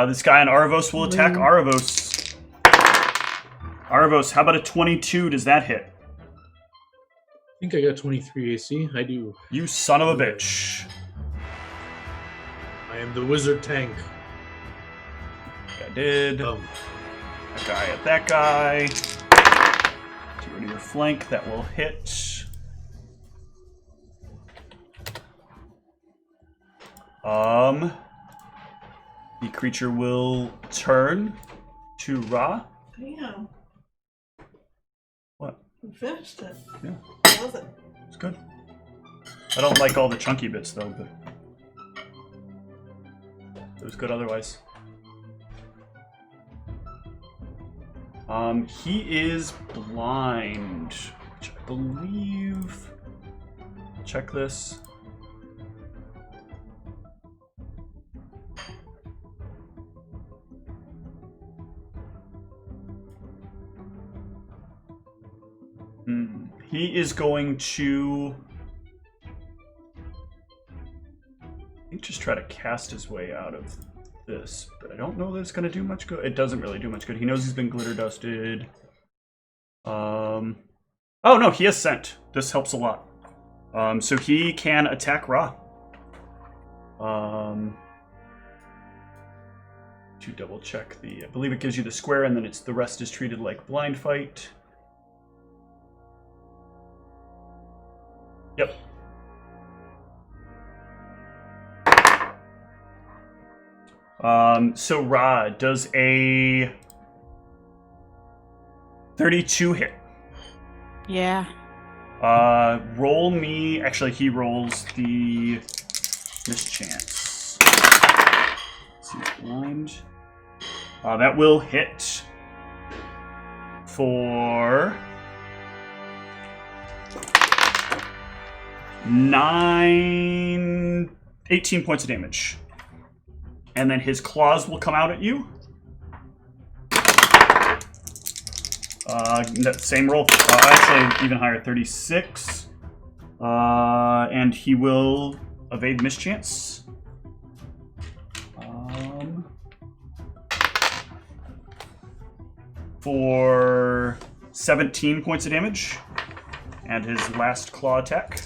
This guy on Arvos will attack Arvos. Arvos, how about a 22? Does that hit? I think I got 23 AC. I do. You son of a bitch. I am the wizard tank. I did. That guy at that guy. Get rid of your flank. That will hit. The creature will turn to Ra. Damn. What? We finished it. Yeah. How was it? It's good. I don't like all the chunky bits though, but it was good otherwise. He is blind, which I believe. Check this. He is going to, I think, just try to cast his way out of this, but I don't know that it's going to do much good. It doesn't really do much good. He knows he's been glitter dusted. Oh no, he has scent. This helps a lot. So he can attack Ra. To double check I believe it gives you the square, and then the rest is treated like blind fight. Yep. So Ra, does a 32 hit? Yeah. Roll me. Actually, he rolls the mischance. Let's see, he's blind. That will hit for 18 points of damage. And then his claws will come out at you. That same roll. Actually, even higher, 36. And he will evade mischance. For 17 points of damage. And his last claw attack.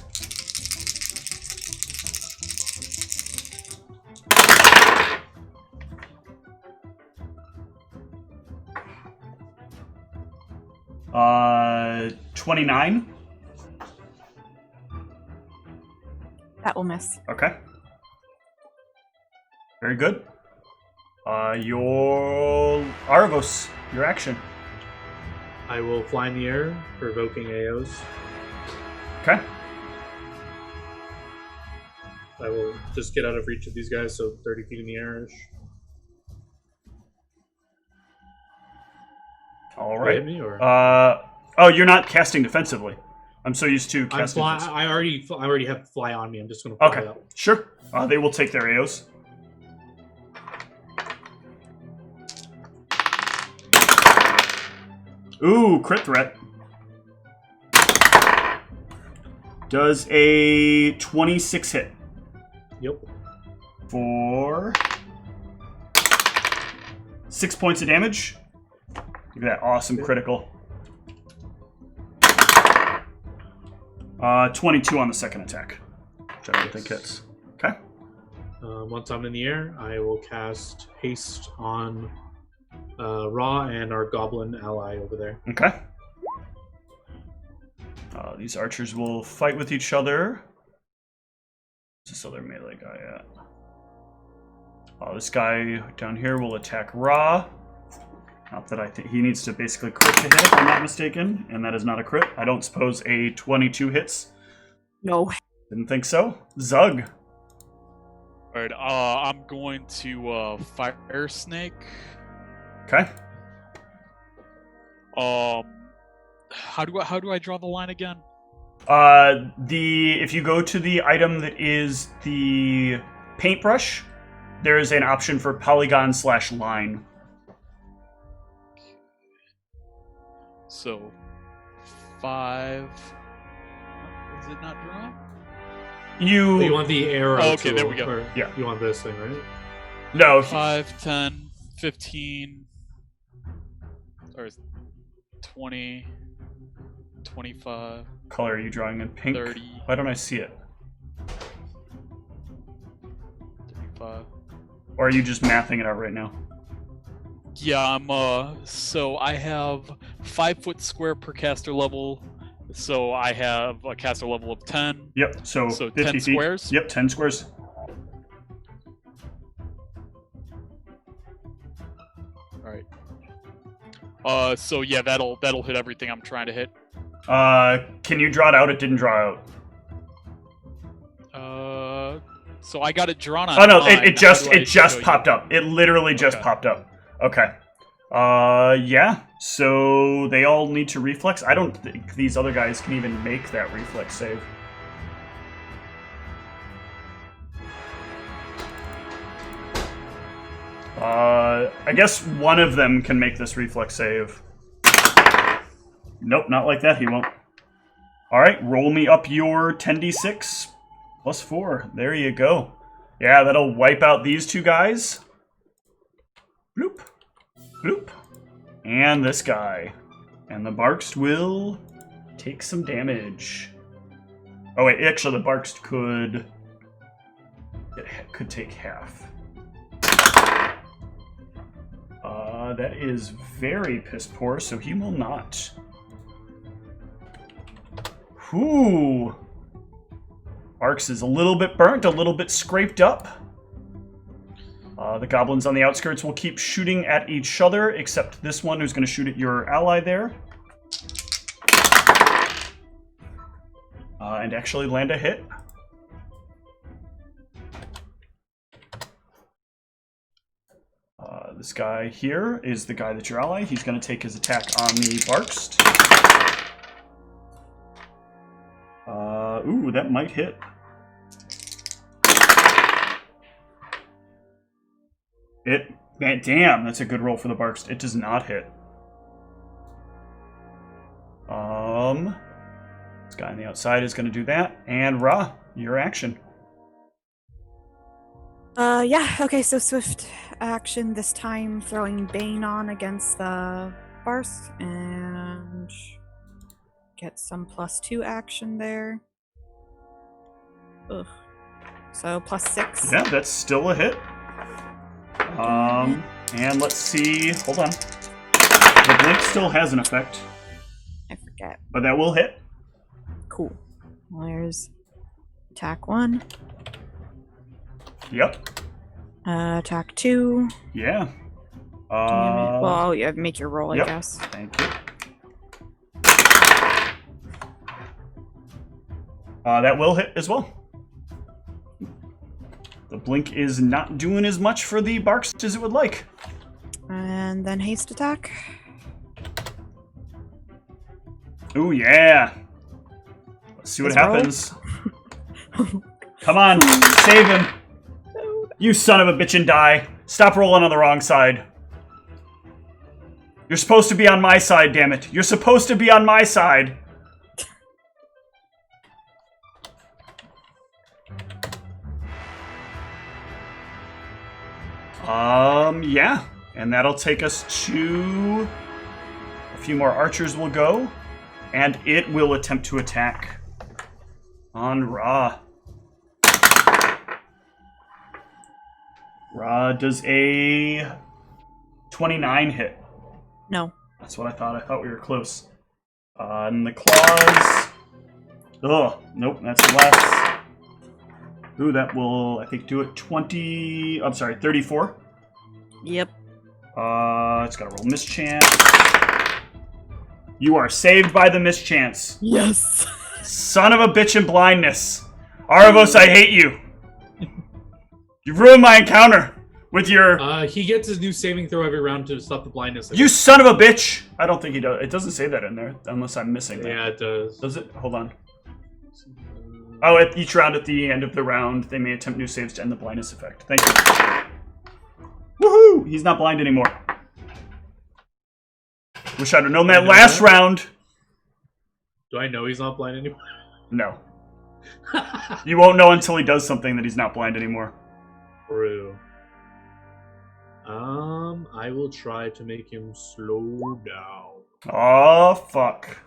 Uh, 29. That will miss. Okay. Very good. Your Arvos, your action. I will fly in the air, provoking AOs. Okay. I will just get out of reach of these guys, so 30 feet in the air-ish. All Do they right. hit me, or? Oh, you're not casting defensively. I'm so used to casting. I already have fly on me. I'm just going to fly Okay, up. sure. They will take their AOs. Ooh, crit threat. Does a 26 hit? Yep. For 6 points of damage. Look at that awesome critical. 22 on the second attack, which I don't think hits. Okay. Once I'm in the air, I will cast haste on Ra and our goblin ally over there. Okay. These archers will fight with each other. Where's this other melee guy at? This guy down here will attack Ra. Not that I think he needs to basically crit to hit, if I'm not mistaken, and that is not a crit. I don't suppose a 22 hits. No. Didn't think so. Zug. Alright, I'm going to Fire Snake. Okay. How do I draw the line again? If you go to the item that is the paintbrush, there is an option for polygon/line. So 5. Is it not drawn? You want the arrow? Oh, okay, tool, there we go. or Yeah. You want this thing, right? No. 5, 10, 15, or 20, 25, Color are you drawing in pink? 30. Why don't I see it? 35. Or are you just mathing it out right now? Yeah, so I have 5 foot square per caster level. So I have a caster level of 10. Yep, so 50 10 feet. squares? Yep, 10 squares. Alright. So yeah, that'll hit everything I'm trying to hit. Can you draw it out? It didn't draw out. So I got it drawn on. Oh no, mine. it just How do I show you? popped up. It literally just Okay. popped up. Okay. Yeah. So they all need to reflex. I don't think these other guys can even make that reflex save. I guess one of them can make this reflex save. Nope, not like that. He won't. All right, roll me up your 10d6 plus 4. There you go. Yeah, that'll wipe out these two guys. Bloop. Bloop. And this guy. And the Barkst will take some damage. Oh wait, actually the Barkst could take half. That is very piss poor, so he will not. Whew. Barks is a little bit burnt, a little bit scraped up. The goblins on the outskirts will keep shooting at each other, except this one who's going to shoot at your ally there. And actually land a hit. This guy here is the guy that's your ally. He's going to take his attack on the Barkst. Ooh, that might hit. Man, damn, that's a good roll for the Barkst. It does not hit. This guy on the outside is going to do that. And Ra, your action. Yeah, okay, so swift action, this time throwing Bane on against the Barkst, and get some +2 action there. Ugh. So +6. Yeah, that's still a hit. And let's see, hold on. The blink still has an effect, I forget. but that will hit. Cool. Well, there's attack 1, Yep. attack 2. Yeah. Well, yeah, make your roll, yep. I guess. Thank you. That will hit as well. The blink is not doing as much for the Barkst as it would like. And then haste attack. Ooh, yeah. Let's see what Let's happens. Come on, save him. You son of a bitch and die. Stop rolling on the wrong side. You're supposed to be on my side, damn it. You're supposed to be on my side. Yeah. And that'll take us to... A few more archers will go. And it will attempt to attack On Ra. Ra does a 29 hit. No. That's what I thought. I thought we were close. And the claws. Ugh. Nope, that's less. Ooh, that will, I think, do it 20. I'm sorry, 34. Yep. It's got to roll mischance. You are saved by the mischance. Yes. Son of a bitch in blindness. Aravos, I hate you. You ruined my encounter with your... He gets his new saving throw every round to stop the blindness. You son of a bitch! I don't think he does. It doesn't say that in there, unless I'm missing that. Yeah, it does. Does it? Hold on. Oh, at each round, at the end of the round, they may attempt new saves to end the blindness effect. Thank you. Woohoo! He's not blind anymore. Wish I'd have known that last round. Do I know he's not blind anymore? No. You won't know until he does something that he's not blind anymore. True. I will try to make him slow down. Oh, fuck.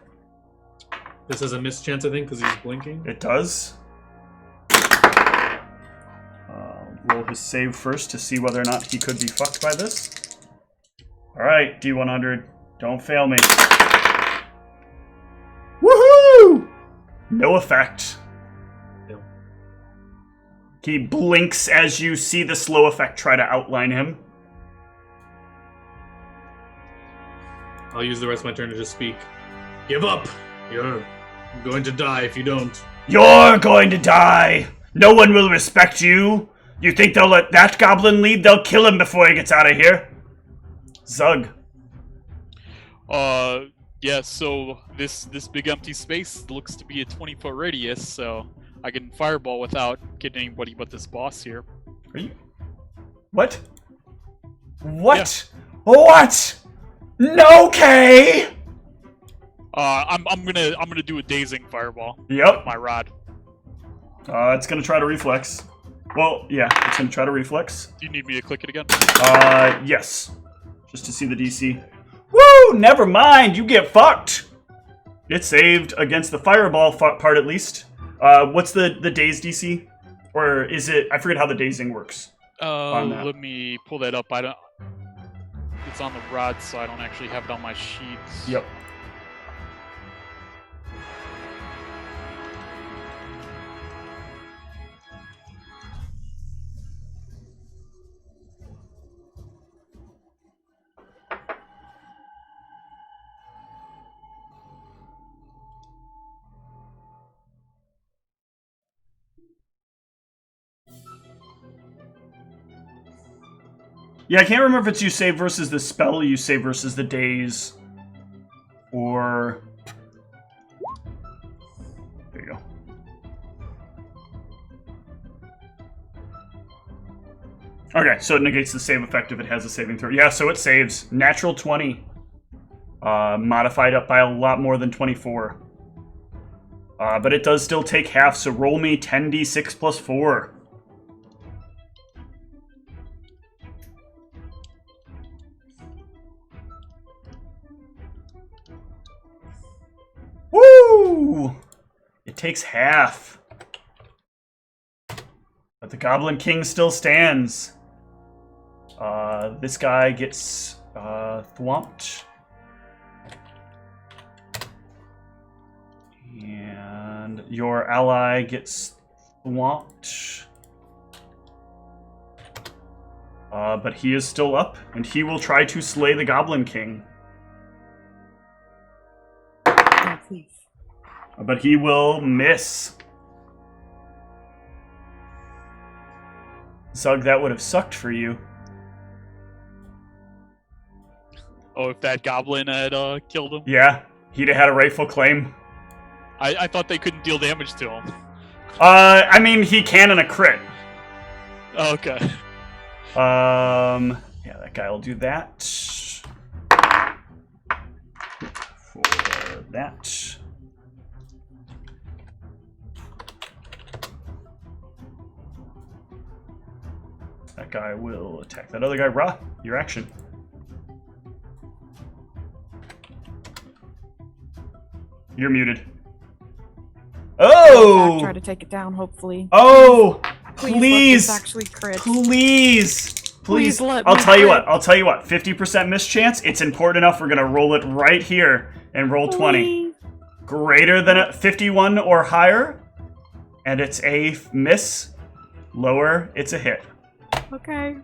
This is a mischance, I think, because he's blinking. It does. Roll his save first to see whether or not he could be fucked by this. Alright, D100. Don't fail me. Woohoo! No effect. No. He blinks as you see the slow effect try to outline him. I'll use the rest of my turn to just speak. Give up! You're going to die if you don't. You're going to die! No one will respect you! You think they'll let that goblin lead? They'll kill him before he gets out of here. Zug. Yeah, so this big empty space looks to be a 20-foot radius, so I can fireball without getting anybody but this boss here. Are you... What? What? Yeah. What? No, Kay! I'm gonna do a dazing fireball. Yep. With my rod. It's gonna try to reflex. Well, yeah, it's gonna try to reflex. Do you need me to click it again? Yes. Just to see the DC. Woo! Never mind, you get fucked! It saved against the fireball part at least. What's the daze DC? Or is it... I forget how the dazing works. Let me pull that up. I don't... It's on the rod, so I don't actually have it on my sheets. Yep. Yeah, I can't remember if it's you save versus the spell, you save versus the daze, or... There you go. Okay, so it negates the save effect if it has a saving throw. Yeah, so it saves. Natural 20. Modified up by a lot more than 24. But it does still take half, so roll me 10d6 plus 4. Woo! It takes half. But the Goblin King still stands. This guy gets thwomped. And your ally gets thwomped. But he is still up, and he will try to slay the Goblin King. But he will miss. Zug, that would have sucked for you. Oh, if that goblin had killed him? Yeah, he'd have had a rightful claim. I thought they couldn't deal damage to him. I mean, he can in a crit. Oh, okay. Yeah, that guy will do that. For that. That guy will attack that other guy. Ra, your action. You're muted. Oh! Try to take it down, hopefully. Oh! Please Please! let this actually crit. Please! Please let I'll me tell you crit. what. I'll tell you what. 50% miss chance. It's important enough. We're gonna roll it right here and roll 20. Please. Greater than a 51 or higher, and it's a miss. Lower, it's a hit. Okay.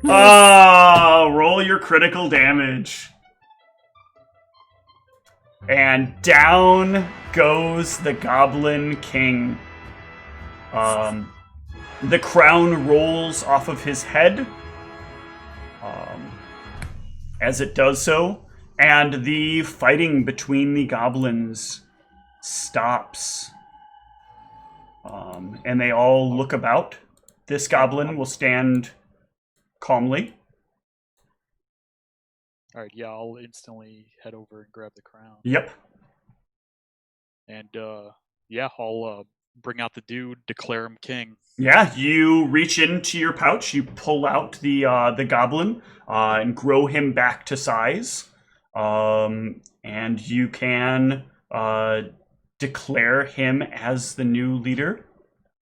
Roll your critical damage. And down goes the Goblin King. The crown rolls off of his head as it does so, and the fighting between the goblins stops. And they all look about. This goblin will stand calmly. All right, yeah, I'll instantly head over and grab the crown. Yep. And yeah, I'll bring out the dude, declare him king. Yeah, you reach into your pouch, you pull out the goblin, and grow him back to size, and you can declare him as the new leader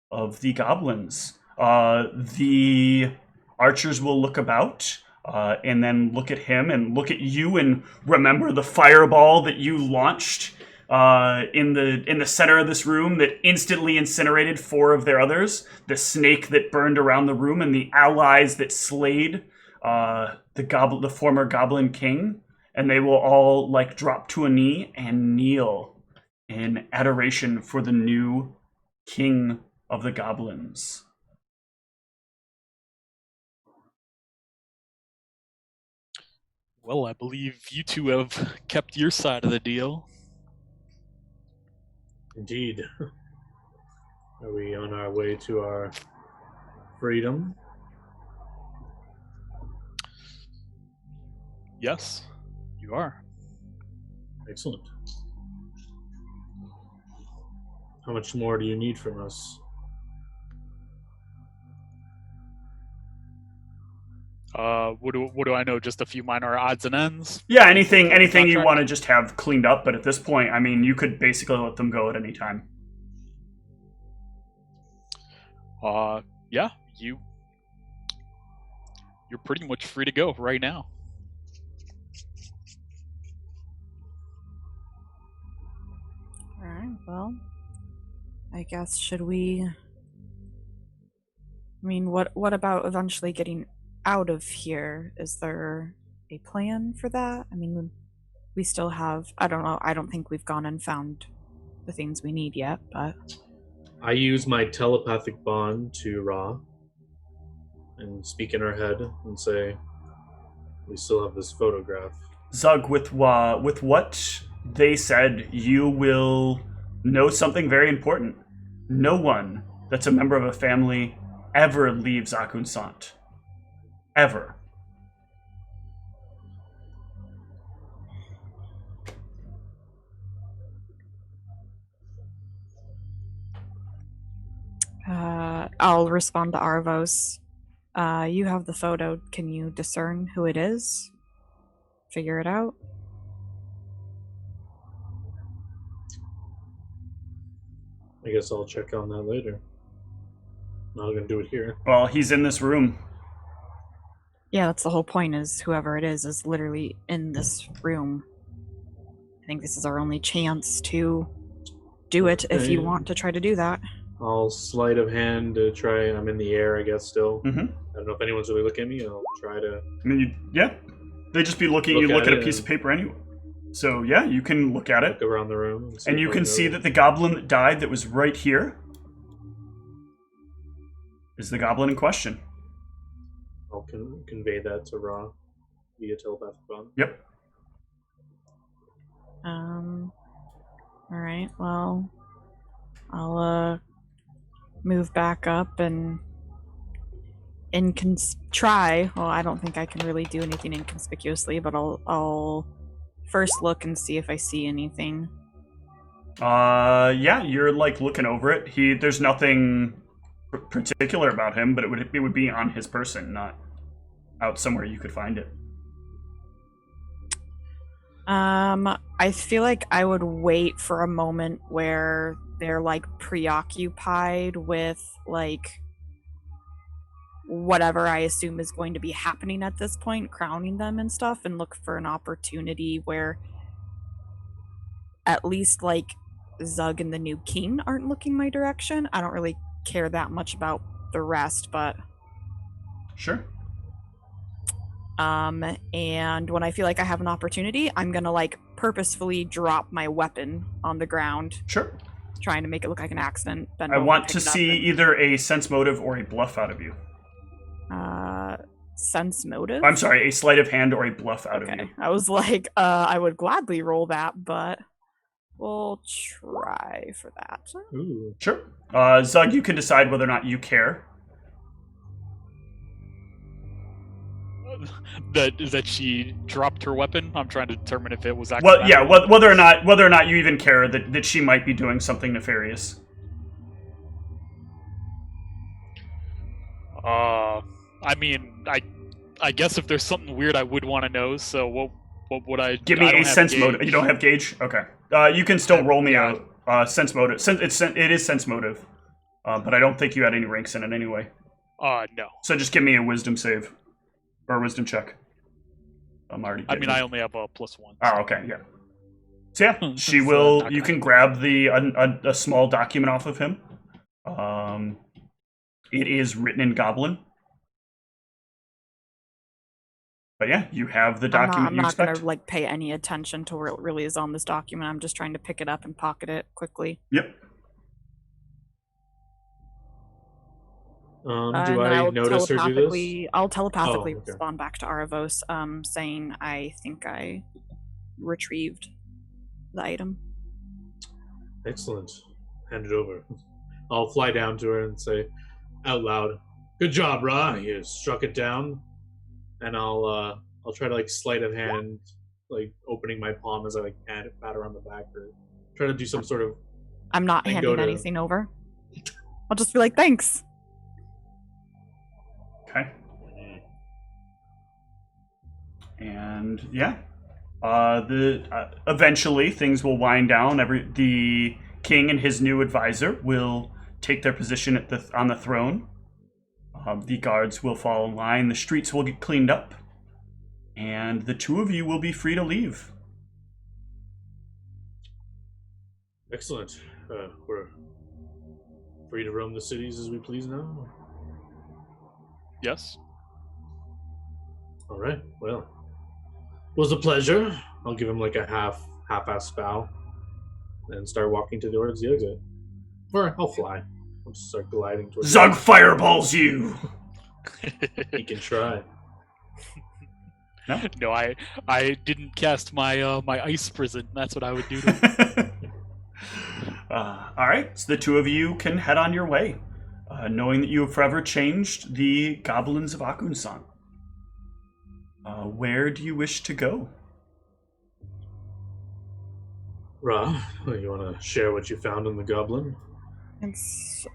of the goblins. The archers will look about, and then look at him and look at you and remember the fireball that you launched in the center of this room that instantly incinerated 4 of their others, the snake that burned around the room, and the allies that slayed the former Goblin King, and they will all drop to a knee and kneel in adoration for the new king of the goblins. Well, I believe you two have kept your side of the deal. Indeed. Are we on our way to our freedom? Yes, you are. Excellent. How much more do you need from us? What do I know? Just a few minor odds and ends? Yeah, anything you Contract? want to just have cleaned up, but at this point, I mean, you could basically let them go at any time. Yeah, you're pretty much free to go right now. Alright, well, I guess should we... I mean, what about eventually getting out of here? Is there a plan for that? I mean, we still have... I don't know, I don't think we've gone and found the things we need yet, but... I use my telepathic bond to Ra and speak in her head and say, we still have this photograph. Zug, with what they said, you will know something very important. No one that's a member of a family ever leaves Akunsant. Ever. I'll respond to Arvos. You have the photo. Can you discern who it is? Figure it out? I guess I'll check on that later. Not gonna do it here. Well, he's in this room. Yeah, that's the whole point, is whoever it is literally in this room. I think this is our only chance to do it if you want to try to do that. I'll sleight of hand to try. I'm in the air, I guess, still. Mm-hmm. I don't know if anyone's really looking at me. I'll try to... I mean, they'd just be looking. You look at a piece of paper anyway. So yeah, you can look at it. Look around the room. And you can see that the goblin that died that was right here is the goblin in question. I'll convey that to Ra via telepathic bond. Yep. Alright, well, I'll, move back up and try. Well, I don't think I can really do anything inconspicuously, but I'll first look and see if I see anything. Yeah, you're looking over it. There's nothing particular about him, but it would be on his person, not out somewhere you could find it. I feel like I would wait for a moment where they're like preoccupied with like whatever I assume is going to be happening at this point, crowning them and stuff, and look for an opportunity where at least like Zug and the new king aren't looking my direction. I don't really care that much about the rest, but Sure. and when I feel like I have an opportunity, I'm gonna like purposefully drop my weapon on the ground, Sure. trying to make it look like an accident. Bend I over, want pick to it up, see either a sense motive or a bluff out of you. sense motive. I'm sorry, a sleight of hand or a bluff out of Okay, you. I was like, I would gladly roll that, but we'll try for that. Ooh. Sure. Zug, you can decide whether or not you care. That she dropped her weapon. I'm trying to determine if it was actually. Well, yeah, whether or not you even care that she might be doing something nefarious. I mean, I guess if there's something weird, I would want to know. So what would I? Give me I don't a have sense gauge. motive. You don't have gauge? Okay. You can still roll me Yeah. out sense motive. It is sense motive, but I don't think you had any ranks in it anyway. No. So just give me a wisdom save or a wisdom check. I'm already. I mean, getting it. I only have a +1. Oh, okay, yeah. So yeah, she So will. not You gonna- can grab a small document off of him. It is written in Goblin. But yeah, you have the document I'm you not expect. gonna like pay any attention to what really is on this document. I'm just trying to pick it up and pocket it quickly. Yep. Do And I I'll notice her do this? I'll telepathically Oh, okay. respond back to Aravos, saying I think I retrieved the item. Excellent. Hand it over. I'll fly down to her and say out loud, "Good job, Ra. You struck it down." And I'll try to like sleight of hand, like opening my palm as I like pat her on the back or try to do some sort of. I'm not And go handing to- anything over. I'll just be like, thanks. Okay. And yeah, eventually things will wind down. The king and his new advisor will take their position on the throne. The guards will fall in line. The streets will get cleaned up, and the two of you will be free to leave. Excellent. We're free to roam the cities as we please now. Yes. All right. Well, it was a pleasure. I'll give him like a half-ass bow, and start walking towards the exit. Or I'll fly. I'll just start gliding towards. Zug fireballs you. He can try. No, I didn't cast my my ice prison. That's what I would do to him. All right, so the two of you can head on your way, knowing that you have forever changed the goblins of Akunsan. Where do you wish to go? Ra, you want to share what you found in the goblin? It's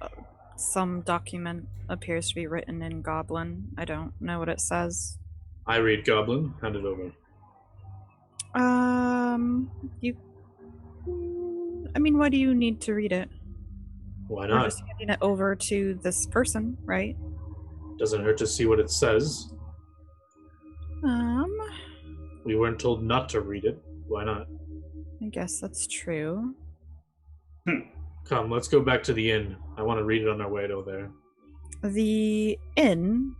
some document appears to be written in Goblin. I don't know what it says. I read goblin. Hand it over. You. I mean, why do you need to read it? Why We're not? just handing it over to this person, right? Doesn't hurt to see what it says. We weren't told not to read it. Why not? I guess that's true. Come, let's go back to the inn. I want to read it on our way over there. The inn,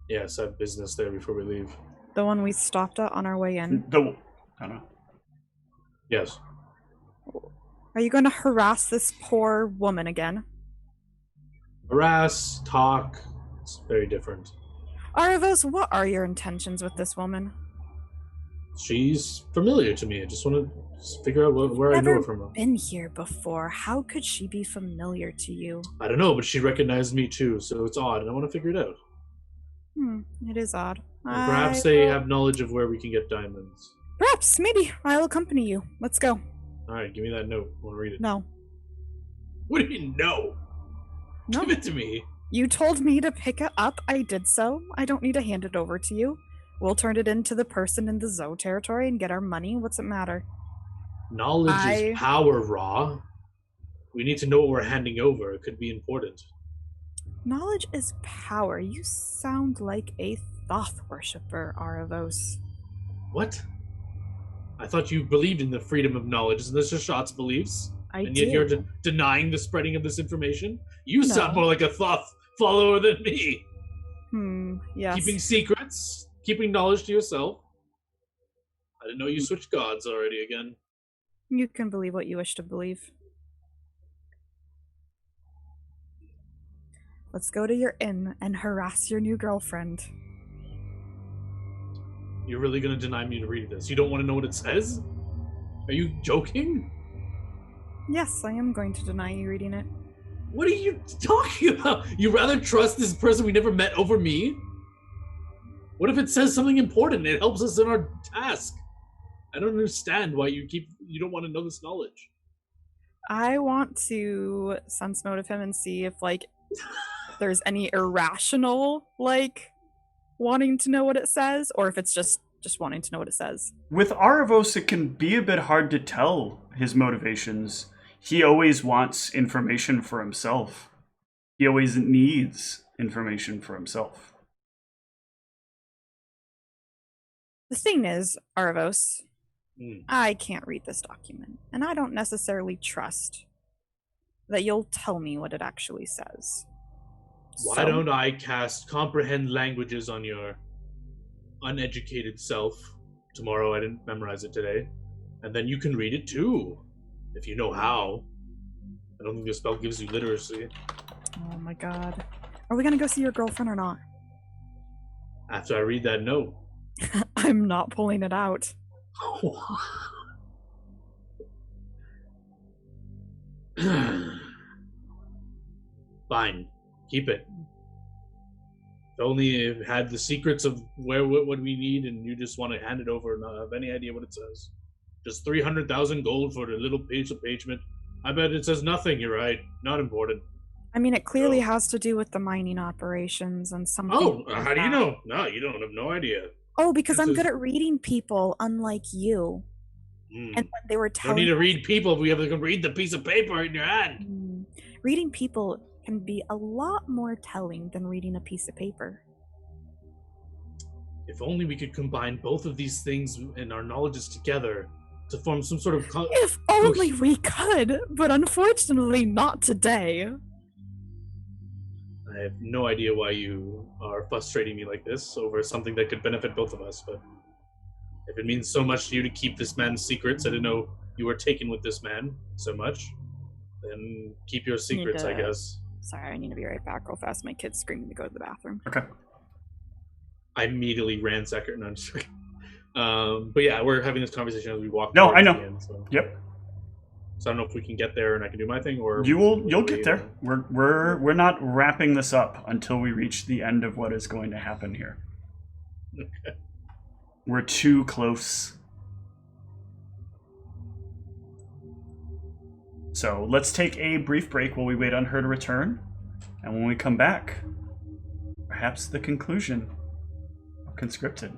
Yes, I have business there before we leave. the one we stopped at on our way in. I don't know. Yes. Are you going to harass this poor woman again? Harass, talk. It's very different. Aravos, what are your intentions with this woman? She's familiar to me. I just want to figure out where I know Never her from. been here before. How could she be familiar to you? I don't know, but she recognized me too, so it's odd, and I want to figure it out. It is odd. And perhaps they have knowledge of where we can get diamonds. Perhaps, maybe. I'll accompany you. Let's go. Alright, give me that note. I want to read it. No. What do you mean, no? No. Give it to me. You told me to pick it up. I did so. I don't need to hand it over to you. We'll turn it into the person in the Zoe territory and get our money. What's it matter? Knowledge is power, Raw. We need to know what we're handing over. It could be important. Knowledge is power. You sound like a Thoth worshipper, Aravos. What? I thought you believed in the freedom of knowledge. Isn't this Shot's beliefs? And yet do. you're denying the spreading of this information? You sound No. more like a Thoth follower than me. Yes. Keeping secrets, keeping knowledge to yourself. I didn't know you switched gods already again. You can believe what you wish to believe. Let's go to your inn and harass your new girlfriend. You're really going to deny me to read this? You don't want to know what it says? Are you joking? Yes, I am going to deny you reading it. What are you talking about? You rather trust this person we never met over me? What if it says something important? It helps us in our task. I don't understand why you don't want to know this knowledge. I want to sense motive him and see if, like, there's any irrational, like, wanting to know what it says, or if it's just wanting to know what it says. With Aravos, it can be a bit hard to tell his motivations. He always wants information for himself. He always needs information for himself. The thing is, Aravos, I can't read this document, and I don't necessarily trust that you'll tell me what it actually says. Why don't I cast comprehend languages on your uneducated self tomorrow? I didn't memorize it today. And then you can read it too, if you know how. I don't think the spell gives you literacy. Oh my god. Are we gonna go see your girlfriend or not? After I read that note. I'm not pulling it out. Fine. Keep it. If only it had the secrets of what we need, and you just want to hand it over and not have any idea what it says. Just 300,000 gold for a little piece of parchment. I bet it says nothing. You're right. Not important. I mean, it clearly has to do with the mining operations and something. Oh, like how do you that. know? No, you don't have no idea. Oh, because This I'm is- good at reading people, unlike you. And when they were Don't telling need to read people if we can read the piece of paper in your hand. reading people can be a lot more telling than reading a piece of paper. If only we could combine both of these things and our knowledges together to form some sort of... If only we could, but unfortunately not today. I have no idea why you are frustrating me like this over something that could benefit both of us, but if it means so much to you to keep this man's secrets, I didn't know you were taken with this man so much, then keep your secrets, I guess. Sorry, I need to be right back real fast. My kid's screaming to go to the bathroom. Okay. I immediately ransack it. No, I'm just kidding. But yeah, we're having this conversation as we walk. No, towards I know. the end, so. Yep. So I don't know if we can get there and I can do my thing, or You'll get there. We're not wrapping this up until we reach the end of what is going to happen here. Okay. We're too close. So let's take a brief break while we wait on her to return. And when we come back, perhaps the conclusion of Conscripted.